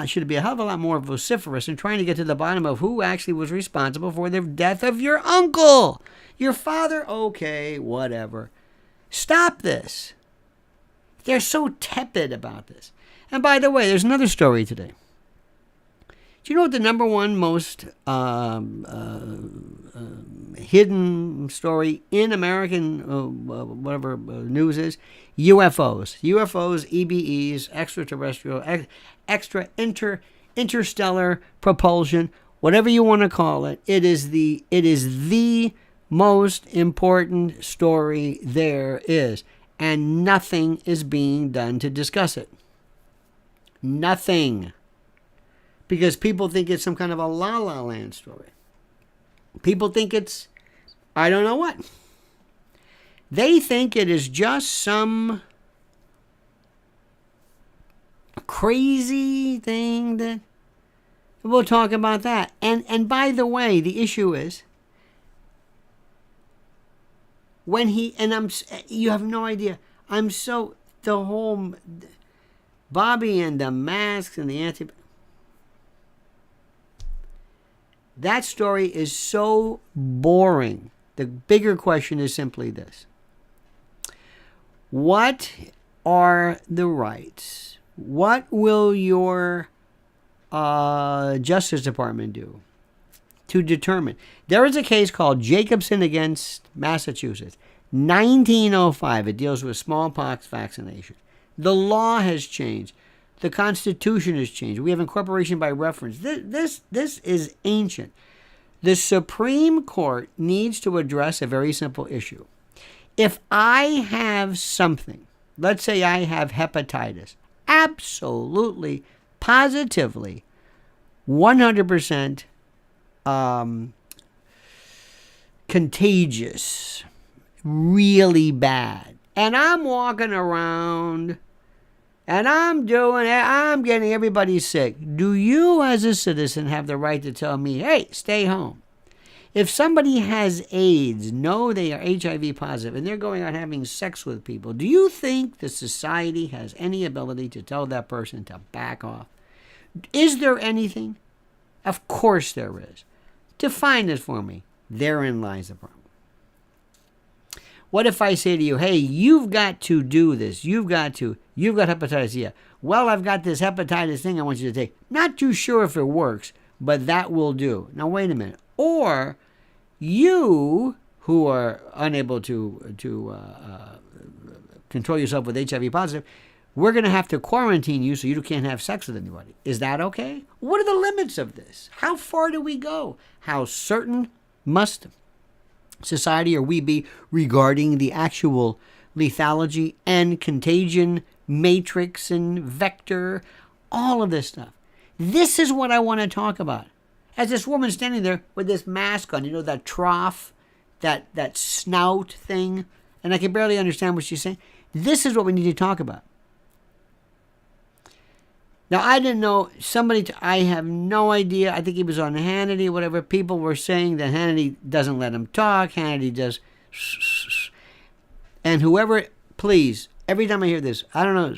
[SPEAKER 1] should be a hell of a lot more vociferous in trying to get to the bottom of who actually was responsible for the death of your uncle. Your father, okay, whatever. Stop this. They're so tepid about this. And by the way, there's another story today. Do you know what the number one most hidden story in American news is? UFOs. UFOs, EBEs, extraterrestrial, interstellar propulsion, whatever you want to call it. It is the most important story there is, and nothing is being done to discuss it. Nothing. Because people think it's some kind of a La La Land story. People think it's, I don't know what. They think it is just some crazy thing that we'll talk about that. And by the way, the issue is when you have no idea. The whole Bobby and the masks and the that story is so boring. The bigger question is simply this. What are the rights? What will your Justice Department do to determine? There is a case called Jacobson against Massachusetts, 1905. It deals with smallpox vaccination. The law has changed. The Constitution has changed. We have incorporation by reference. This is ancient. The Supreme Court needs to address a very simple issue. If I have something, let's say I have hepatitis, absolutely, positively, 100% contagious, really bad, and I'm walking around and I'm getting everybody sick, do you as a citizen have the right to tell me, hey, stay home? If somebody has AIDS, know they are HIV positive, and they're going out having sex with people, do you think the society has any ability to tell that person to back off? Is there anything? Of course there is. Define it for me. Therein lies the problem. What if I say to you, hey, you've got to do this. You've got hepatitis. Yeah. Well, I've got this hepatitis thing I want you to take. Not too sure if it works, but that will do. Now, wait a minute. Or you, who are unable to control yourself with HIV positive, we're going to have to quarantine you so you can't have sex with anybody. Is that okay? What are the limits of this? How far do we go? How certain must society or we be regarding the actual lethality and contagion matrix and vector, all of this stuff? This is what I want to talk about. As this woman standing there with this mask on, that trough, that snout thing, and I can barely understand what she's saying. This is what we need to talk about. Now, I didn't know, I have no idea. I think he was on Hannity, whatever. People were saying that Hannity doesn't let him talk. Hannity does. And whoever, please, every time I hear this, I don't know,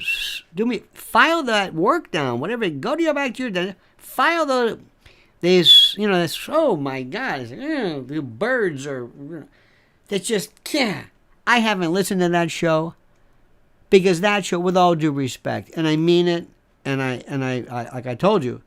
[SPEAKER 1] file that work down, whatever. Go to your back to your, file these, oh my God, it's like, the birds are, that's just, yeah. I haven't listened to that show because that show, with all due respect, and I mean it, and I like I told you,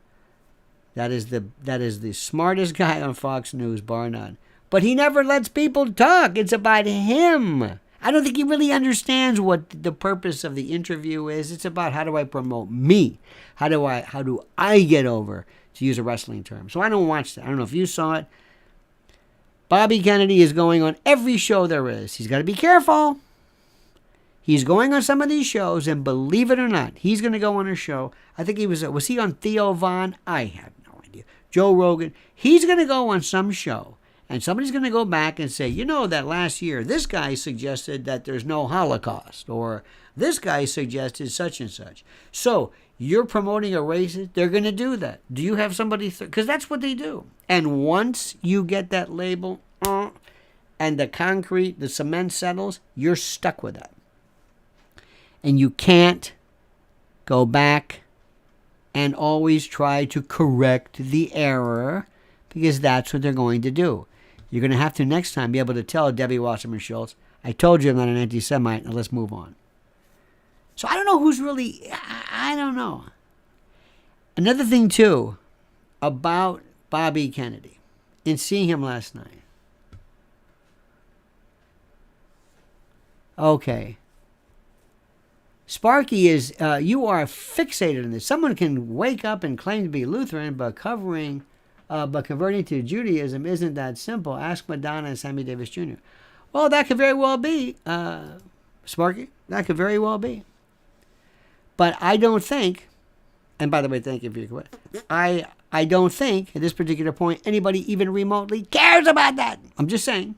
[SPEAKER 1] that is the smartest guy on Fox News, bar none. But he never lets people talk. It's about him. I don't think he really understands what the purpose of the interview is. It's about how do I promote me? How do I get over, to use a wrestling term. So I don't watch that. I don't know if you saw it. Bobby Kennedy is going on every show there is. He's got to be careful. He's going on some of these shows, and believe it or not, he's going to go on a show. I think was he on Theo Von? I have no idea. Joe Rogan. He's going to go on some show, and somebody's going to go back and say, that last year, this guy suggested that there's no Holocaust, or this guy suggested such and such. So you're promoting a racist, they're going to do that. Do you have somebody, because that's what they do. And once you get that label, and the cement settles, you're stuck with that. And you can't go back and always try to correct the error, because that's what they're going to do. You're going to have to next time be able to tell Debbie Wasserman Schultz, I told you I'm not an anti-Semite, now let's move on. So I don't know who's really, I don't know. Another thing too, about Bobby Kennedy in seeing him last night. Okay. Sparky is, you are fixated on this. Someone can wake up and claim to be Lutheran, but converting to Judaism isn't that simple. Ask Madonna and Sammy Davis Jr. Well, that could very well be, Sparky. That could very well be. But I don't think, and by the way, thank you for your question. I don't think, at this particular point, anybody even remotely cares about that. I'm just saying.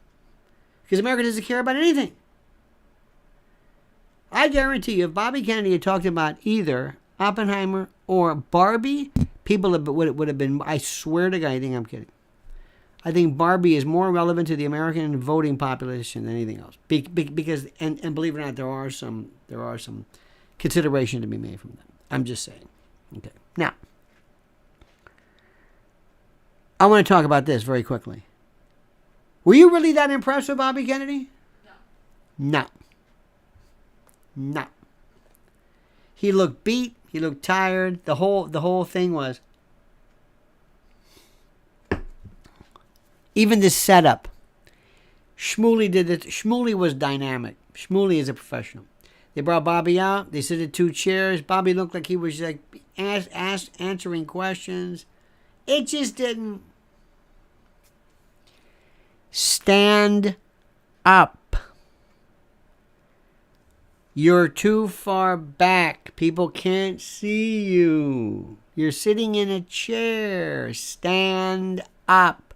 [SPEAKER 1] Because America doesn't care about anything. I guarantee you, if Bobby Kennedy had talked about either Oppenheimer or Barbie, people would have been, I swear to God, I think I'm kidding. I think Barbie is more relevant to the American voting population than anything else. Because, and believe it or not, there are some consideration to be made from that. I'm just saying. Okay. Now, I want to talk about this very quickly. Were you really that impressed with Bobby Kennedy? No. No. He looked beat. He looked tired. The whole thing was. Even the setup. Shmuley did it. Shmuley was dynamic. Shmuley is a professional. They brought Bobby out. They sit in 2 chairs. Bobby looked like he was like answering questions. It just didn't. Stand up. You're too far back. People can't see you. You're sitting in a chair. Stand up.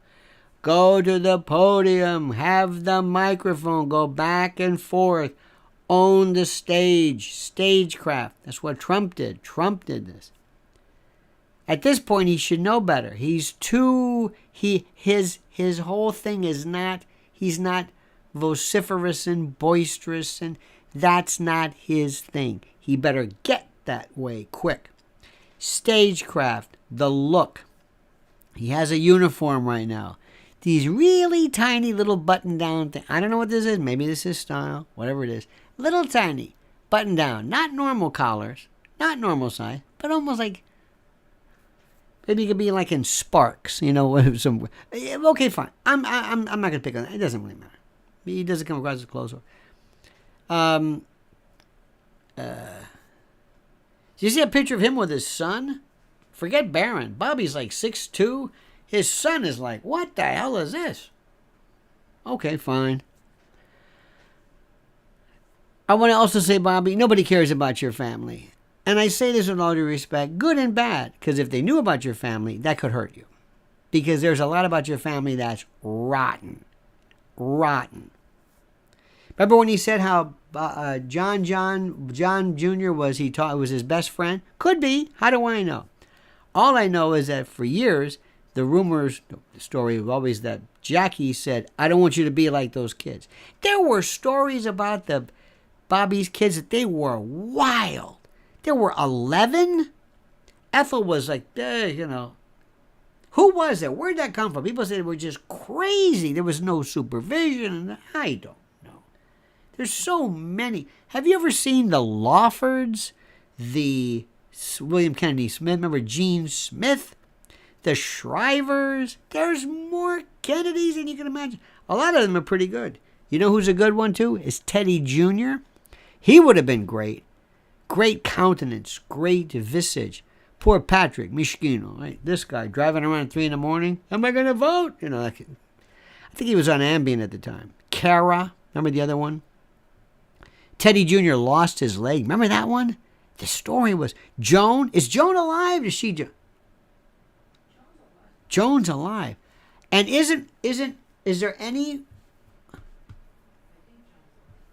[SPEAKER 1] Go to the podium. Have the microphone. Go back and forth. Own the stage. Stagecraft. That's what Trump did. Trump did this. At this point, he should know better. He's too... His whole thing is not... He's not vociferous and boisterous, and that's not his thing. He better get that way quick. Stagecraft. The look. He has a uniform right now. These really tiny little button-down things. I don't know what this is. Maybe this is style. Whatever it is. Little tiny. Button-down. Not normal collars. Not normal size. But almost like... Maybe it could be like in Sparks. You know, okay, fine. I'm not going to pick on that. It doesn't really matter. He doesn't come across as close. Do you see a picture of him with his son? Forget Barron. Bobby's like 6'2". His son is like, what the hell is this? Okay, fine. I want to also say, Bobby, nobody cares about your family. And I say this with all due respect, good and bad. Because if they knew about your family, that could hurt you. Because there's a lot about your family that's rotten. Rotten. Remember when he said how John Jr. was his best friend? Could be. How do I know? All I know is that for years, the story was always that Jackie said, I don't want you to be like those kids. There were stories about Bobby's kids that they were wild. There were 11. Ethel was like, who was it? Where'd that come from? People said they were just crazy. There was no supervision. I don't know. There's so many. Have you ever seen the Lawfords? The William Kennedy Smith. Remember Gene Smith? The Shrivers. There's more Kennedys than you can imagine. A lot of them are pretty good. You know who's a good one too? Is Teddy Jr. He would have been great. Great countenance. Great visage. Poor Patrick Mishkino, right? This guy driving around at 3 a.m. Am I going to vote? I think he was on Ambien at the time. Kara, remember the other one? Teddy Jr. lost his leg. Remember that one? The story was Joan. Is Joan alive? Is she? Joan's alive. And is there any?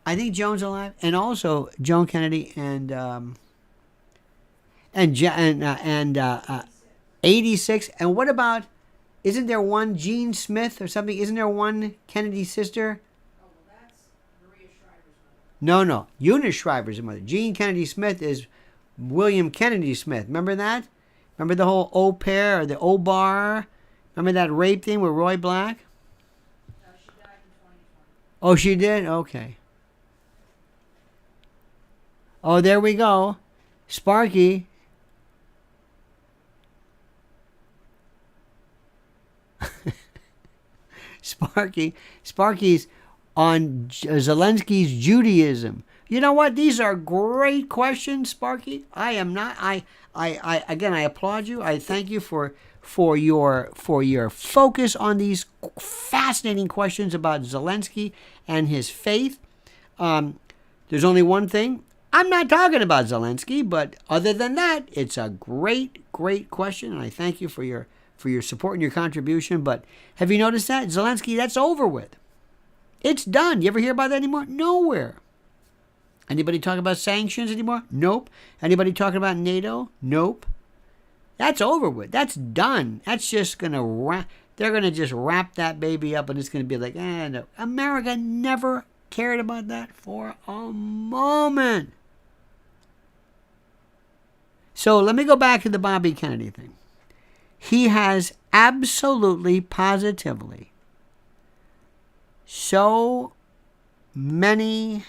[SPEAKER 1] I think Joan's alive, and also Joan Kennedy and 86. And what about? Isn't there one Jean Smith or something? Isn't there one Kennedy sister?
[SPEAKER 2] Oh, well, that's Maria Shriver's mother.
[SPEAKER 1] No. Eunice Shriver's mother. Jean Kennedy Smith is William Kennedy Smith. Remember that? Remember the whole au pair or the au bar? Remember that rape thing with Roy Black?
[SPEAKER 2] No, she died in 2020.
[SPEAKER 1] Oh, she did? Okay. Oh, there we go. Sparky. Sparky's on Zelensky's Judaism. You know what? These are great questions, Sparky. I am not. Again, I applaud you. I thank you for your focus on these fascinating questions about Zelensky and his faith. There's only one thing. I'm not talking about Zelensky, but other than that, it's a great question, and I thank you for your support and your contribution. But have you noticed that Zelensky? That's over with. It's done. You ever hear about that anymore? Nowhere. Anybody talk about sanctions anymore? Nope. Anybody talking about NATO? Nope. That's over with. That's done. That's just gonna they're gonna just wrap that baby up, and it's gonna be like, no. America never cared about that for a moment. So let me go back to the Bobby Kennedy thing. He has absolutely, positively so many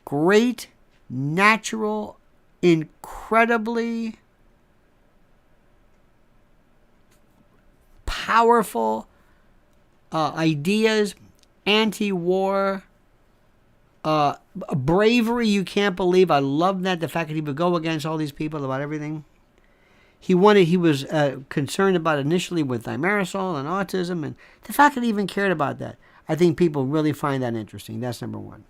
[SPEAKER 1] great, natural, incredibly powerful ideas, anti-war, bravery you can't believe. I love that, the fact that he would go against all these people about everything. He was concerned about initially with thimerosal and autism, and the fact that he even cared about that. I think people really find that interesting. That's number one.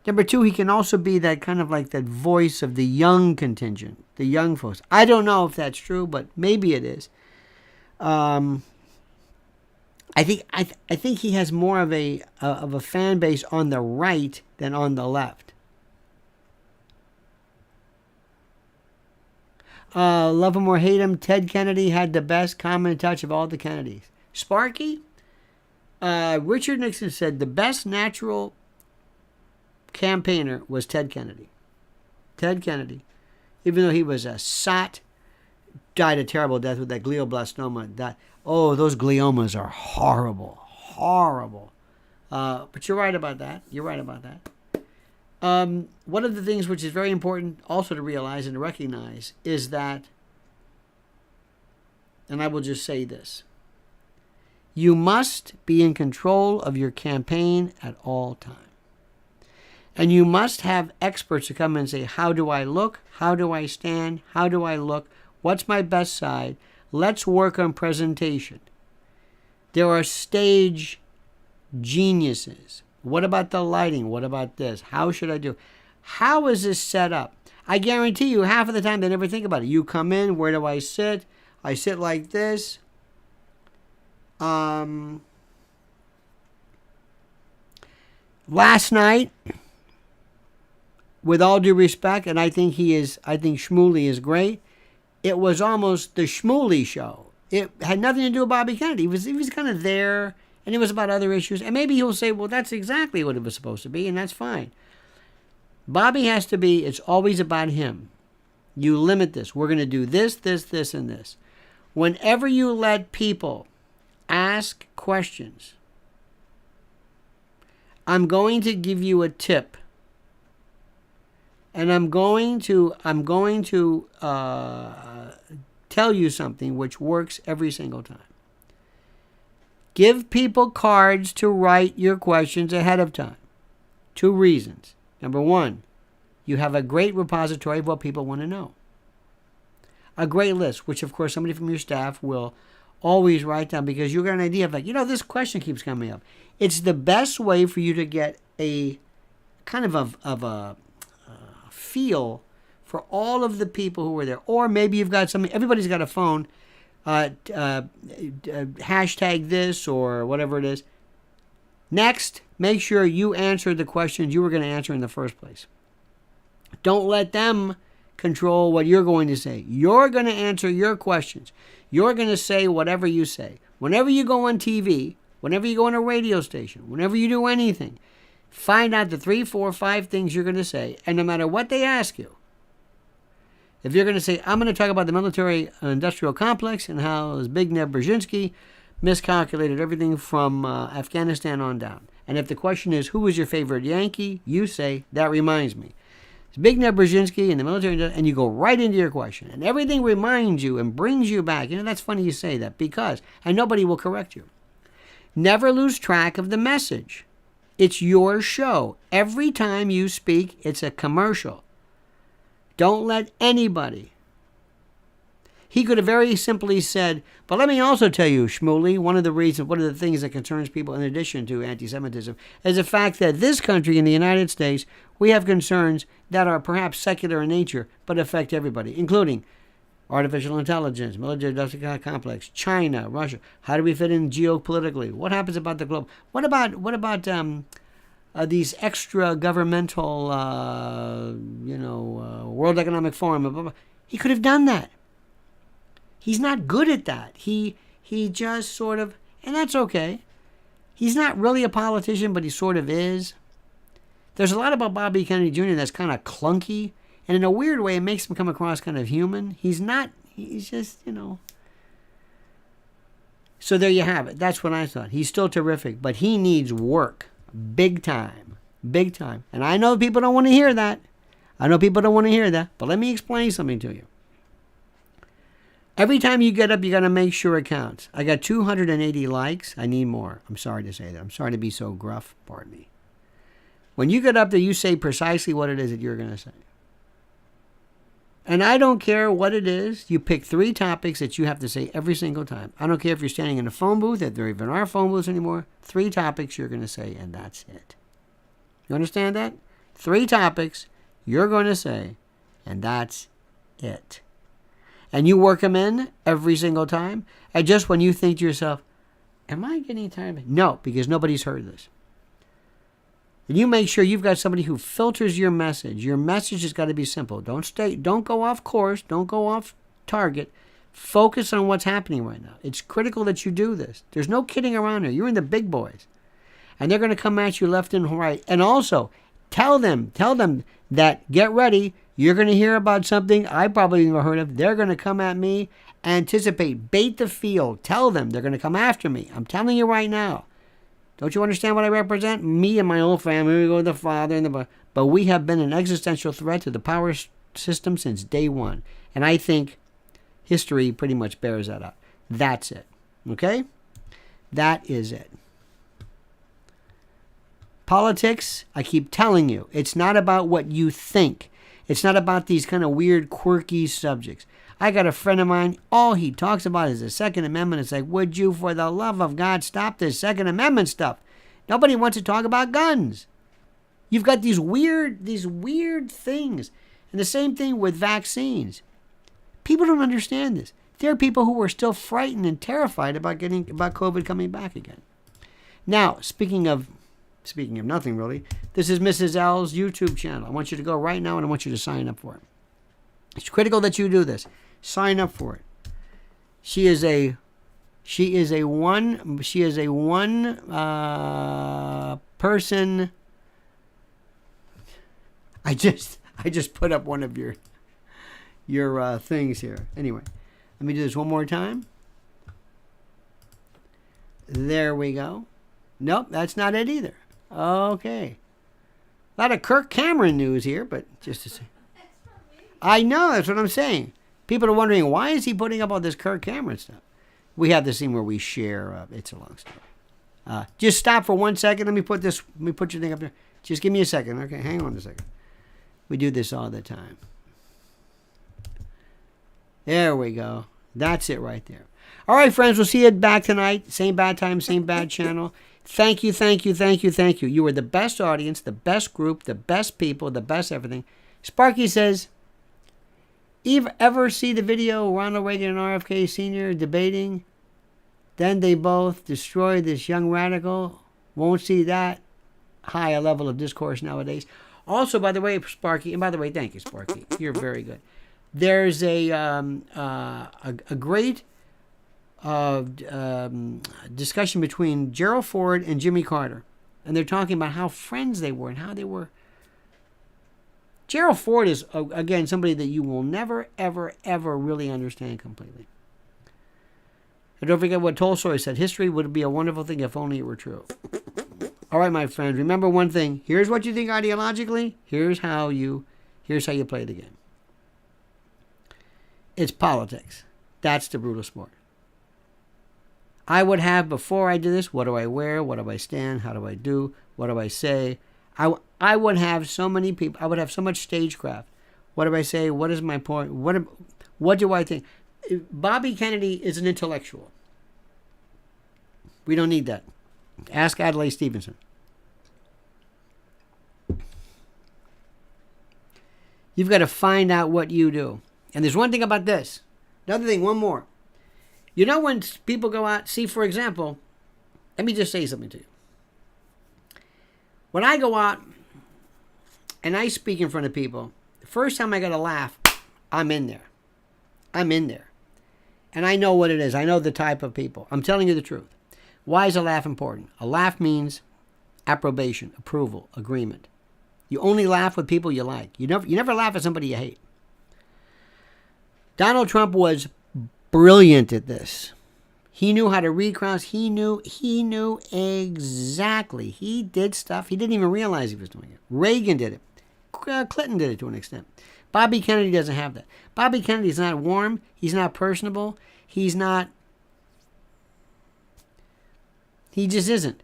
[SPEAKER 1] Number two, he can also be that kind of like that voice of the young contingent, the young folks. I don't know if that's true, but maybe it is. I think he has more of a fan base on the right than on the left. Love him or hate him, Ted Kennedy had the best common touch of all the Kennedys. Sparky, Richard Nixon said the best natural campaigner was Ted Kennedy. Ted Kennedy, even though he was a sot, died a terrible death with that glioblastoma. Those gliomas are horrible, horrible. But you're right about that. One of the things which is very important also to realize and to recognize is that, and I will just say this, you must be in control of your campaign at all times. And you must have experts to come and say, how do I look? How do I stand? How do I look? What's my best side? Let's work on presentation. There are stage geniuses. What about the lighting? What about this? How should I do? How is this set up? I guarantee you half of the time they never think about it. You come in, where do I sit? I sit like this. Last night, with all due respect, and I think Shmuley is great, it was almost the Shmuley show. It had nothing to do with Bobby Kennedy. He was kind of there, and it was about other issues. And maybe he'll say, well, that's exactly what it was supposed to be, and that's fine. Bobby has to be, it's always about him. You limit this. We're going to do this, this, this, and this. Whenever you let people ask questions, I'm going to give you a tip. And I'm going to tell you something which works every single time. Give people cards to write your questions ahead of time. 2 reasons. Number 1, you have a great repository of what people want to know. A great list, which of course somebody from your staff will always write down, because you got an idea of like, this question keeps coming up. It's the best way for you to get a kind of a feel for all of the people who were there. Or maybe you've got something, everybody's got a phone, hashtag this or whatever it is. Next, make sure you answer the questions you were going to answer in the first place. Don't let them control what you're going to say. You're going to answer your questions. You're going to say whatever you say. Whenever you go on TV, whenever you go on a radio station, whenever you do anything, find out the 3, 4, 5 things you're going to say, and no matter what they ask you, if you're going to say, I'm going to talk about the military-industrial complex and how Zbigniew Brzezinski miscalculated everything from Afghanistan on down. And if the question is, who was your favorite Yankee? You say, that reminds me. Zbigniew Brzezinski and the military, and you go right into your question. And everything reminds you and brings you back. That's funny you say that, because, and nobody will correct you. Never lose track of the message. It's your show. Every time you speak, it's a commercial. Don't let anybody. He could have very simply said, but let me also tell you, Shmuley, one of the things that concerns people in addition to anti-Semitism is the fact that this country, in the United States, we have concerns that are perhaps secular in nature, but affect everybody, including artificial intelligence, military-industrial complex, China, Russia. How do we fit in geopolitically? What happens about the globe? What about these extra governmental, World Economic Forum? Blah, blah, blah. He could have done that. He's not good at that. He just sort of, and that's okay. He's not really a politician, but he sort of is. There's a lot about Bobby Kennedy Jr. that's kind of clunky, and in a weird way, it makes him come across kind of human. He's not, he's just, So there you have it. That's what I thought. He's still terrific, but he needs work. Big time. Big time. And I know people don't want to hear that. But let me explain something to you. Every time you get up, you got to make sure it counts. I got 280 likes. I need more. I'm sorry to say that. I'm sorry to be so gruff. Pardon me. When you get up there, you say precisely what it is that you're going to say. And I don't care what it is. You pick 3 topics that you have to say every single time. I don't care if you're standing in a phone booth, if there even are phone booths anymore. 3 topics you're going to say, and that's it. You understand that? 3 topics you're going to say, and that's it. And you work them in every single time. And just when you think to yourself, am I getting tired? No, because nobody's heard this. And you make sure you've got somebody who filters your message. Your message has got to be simple. Don't go off course. Don't go off target. Focus on what's happening right now. It's critical that you do this. There's no kidding around here. You're in the big boys. And they're going to come at you left and right. And also, tell them that, get ready. You're going to hear about something I probably never heard of. They're going to come at me. Anticipate. Bait the field. Tell them they're going to come after me. I'm telling you right now. Don't you understand what I represent? Me and my whole family. We go with the father and the... But we have been an existential threat to the power system since day one. And I think history pretty much bears that out. That's it. Okay? That is it. Politics, I keep telling you, it's not about what you think. It's not about these kind of weird, quirky subjects. I got a friend of mine, all he talks about is the Second Amendment. It's like, would you, for the love of God, stop this Second Amendment stuff? Nobody wants to talk about guns. You've got these weird things. And the same thing with vaccines. People don't understand this. There are people who are still frightened and terrified about COVID coming back again. Now, speaking of nothing really, this is Mrs. L's YouTube channel. I want you to go right now and I want you to sign up for it. It's critical that you do this. Sign up for it. She is a one person. I just put up one of your things here. Anyway, let me do this one more time. There we go. Nope, that's not it either. Okay. A lot of Kirk Cameron news here, but just to say. I know, that's what I'm saying. People are wondering, why is he putting up all this Kirk Cameron stuff? We have this thing where we share. It's a long story. Just stop for 1 second. Let me put your thing up there. Just give me a second. Okay, hang on a second. We do this all the time. There we go. That's it right there. All right, friends, we'll see you back tonight. Same bad time, same bad channel. Thank you. You are the best audience, the best group, the best people, the best everything. Sparky says, ever see the video Ronald Reagan and RFK Sr. debating? Then they both destroy this young radical. Won't see that high a level of discourse nowadays. Also, by the way, Sparky, and by the way, thank you, Sparky. You're very good. There's a great discussion between Gerald Ford and Jimmy Carter. And they're talking about how friends they were and how they were. Gerald Ford is, again, somebody that you will never, ever, ever really understand completely. And don't forget what Tolstoy said. History would be a wonderful thing if only it were true. All right, my friends, remember one thing. Here's what you think ideologically. Here's how you play the game. It's politics. That's the brutal sport. I would have, before I do this, what do I wear? What do I stand? How do I do? What do I say? I would have so many people. I would have so much stagecraft. What do I say? What is my point? What do I think? Bobby Kennedy is an intellectual. We don't need that. Ask Adlai Stevenson. You've got to find out what you do. And there's one thing about this. Another thing, one more. You know when people go out, see, for example, let me just say something to you. When I go out and I speak in front of people, the first time I got to laugh, I'm in there. I'm in there. And I know what it is. I know the type of people. I'm telling you the truth. Why is a laugh important? A laugh means approbation, approval, agreement. You only laugh with people you like. You never laugh at somebody you hate. Donald Trump was brilliant at this. He knew how to read crowds. He knew exactly. He did stuff. He didn't even realize he was doing it. Reagan did it. Clinton did it to an extent. Bobby Kennedy doesn't have that. Bobby Kennedy's not warm. He's not personable. He just isn't.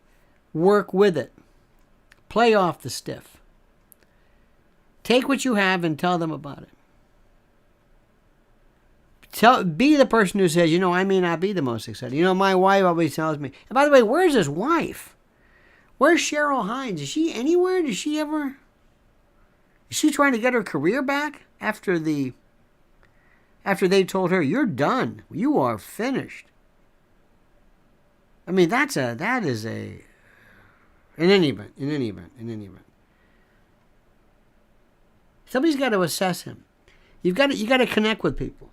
[SPEAKER 1] Work with it. Play off the stiff. Take what you have and tell them about it. Be the person who says, I may not be the most exciting. My wife always tells me. And by the way, where's his wife? Where's Cheryl Hines? Is she anywhere? Is she trying to get her career back after they told her, you're done. You are finished. I mean, in any event. Somebody's got to assess him. You got to connect with people.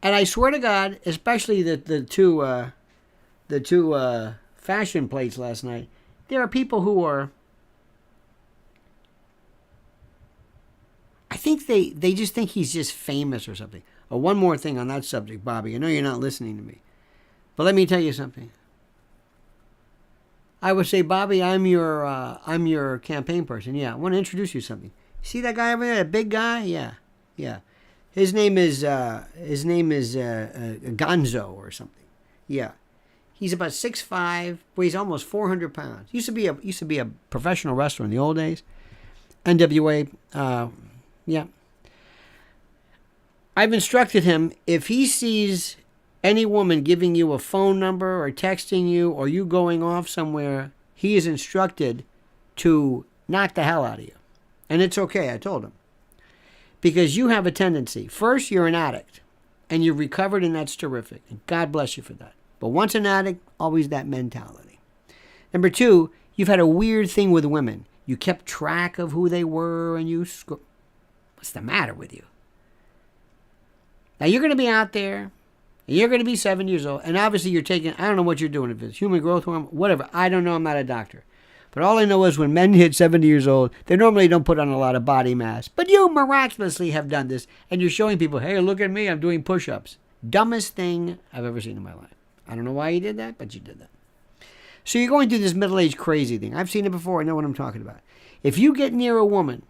[SPEAKER 1] And I swear to God, especially the two fashion plates last night, there are people who are, I think they just think he's just famous or something. Oh, one more thing on that subject, Bobby. I know you're not listening to me, but let me tell you something. I would say, Bobby, I'm your campaign person. Yeah, I want to introduce you to something. See that guy over there, that big guy? Yeah. His name is Gonzo or something. Yeah, he's about 6'5", weighs almost 400 pounds. Used to be a professional wrestler in the old days. NWA. Yeah. I've instructed him, if he sees any woman giving you a phone number or texting you or you going off somewhere, he is instructed to knock the hell out of you. And it's okay, I told him. Because you have a tendency. First, you're an addict. And you've recovered, and that's terrific. And God bless you for that. But once an addict, always that mentality. Number two, you've had a weird thing with women. You kept track of who they were, and what's the matter with you? Now, you're going to be out there, and you're going to be 7 years old, and obviously you're taking, I don't know what you're doing, if it's human growth hormone, whatever. I don't know, I'm not a doctor. But all I know is when men hit 70 years old, they normally don't put on a lot of body mass. But you miraculously have done this, and you're showing people, hey, look at me, I'm doing push-ups. Dumbest thing I've ever seen in my life. I don't know why you did that, but you did that. So you're going through this middle-aged crazy thing. I've seen it before. I know what I'm talking about. If you get near a woman,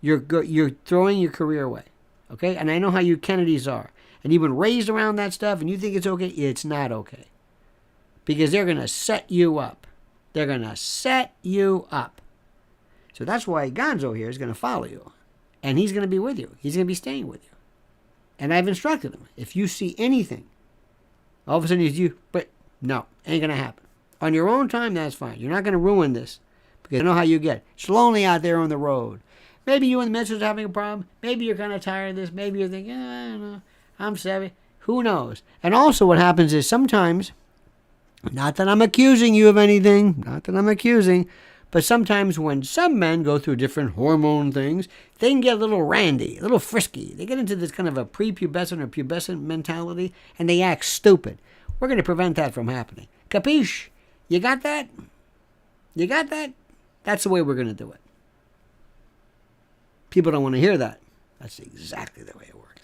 [SPEAKER 1] you're throwing your career away. Okay? And I know how you Kennedys are. And you've been raised around that stuff, and you think it's okay. It's not okay. Because they're going to set you up. They're going to set you up. So that's why Gonzo here is going to follow you. And he's going to be with you. He's going to be staying with you. And I've instructed him. If you see anything, all of a sudden but no, ain't going to happen. On your own time, that's fine. You're not going to ruin this. Because I know how you get. It's lonely out there on the road. Maybe you and the missus are having a problem. Maybe you're kind of tired of this. Maybe you're thinking, I don't know. I'm 70. Who knows? And also what happens is sometimes, not that I'm accusing you of anything, but sometimes when some men go through different hormone things, they can get a little randy, a little frisky. They get into this kind of a prepubescent or pubescent mentality, and they act stupid. We're going to prevent that from happening. Capiche? You got that? You got that? That's the way we're going to do it. People don't want to hear that. That's exactly the way it works.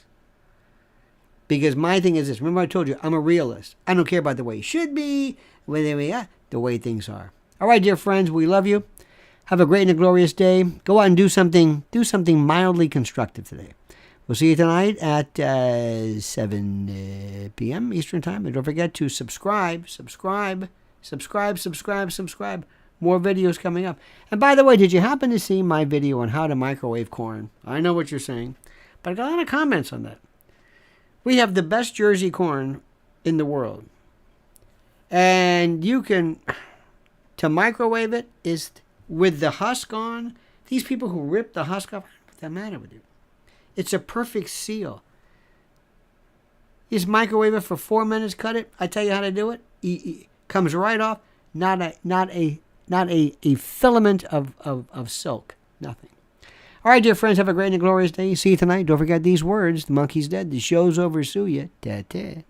[SPEAKER 1] Because my thing is this. Remember I told you, I'm a realist. I don't care about the way it should be, the way things are. All right, dear friends, we love you. Have a great and a glorious day. Go out and do something mildly constructive today. We'll see you tonight at 7 p.m. Eastern Time. And don't forget to subscribe. More videos coming up. And by the way, did you happen to see my video on how to microwave corn? I know what you're saying, but I got a lot of comments on that. We have the best Jersey corn in the world. And you can, to microwave it is with the husk on. These people who rip the husk off, what's the matter with you? It's a perfect seal. You just microwave it for 4 minutes, cut it. I tell you how to do it. Comes right off. Not a filament of silk. Nothing. All right, dear friends, have a great and glorious day. See you tonight. Don't forget these words. The monkey's dead. The show's over. Sue ya. Ta-ta.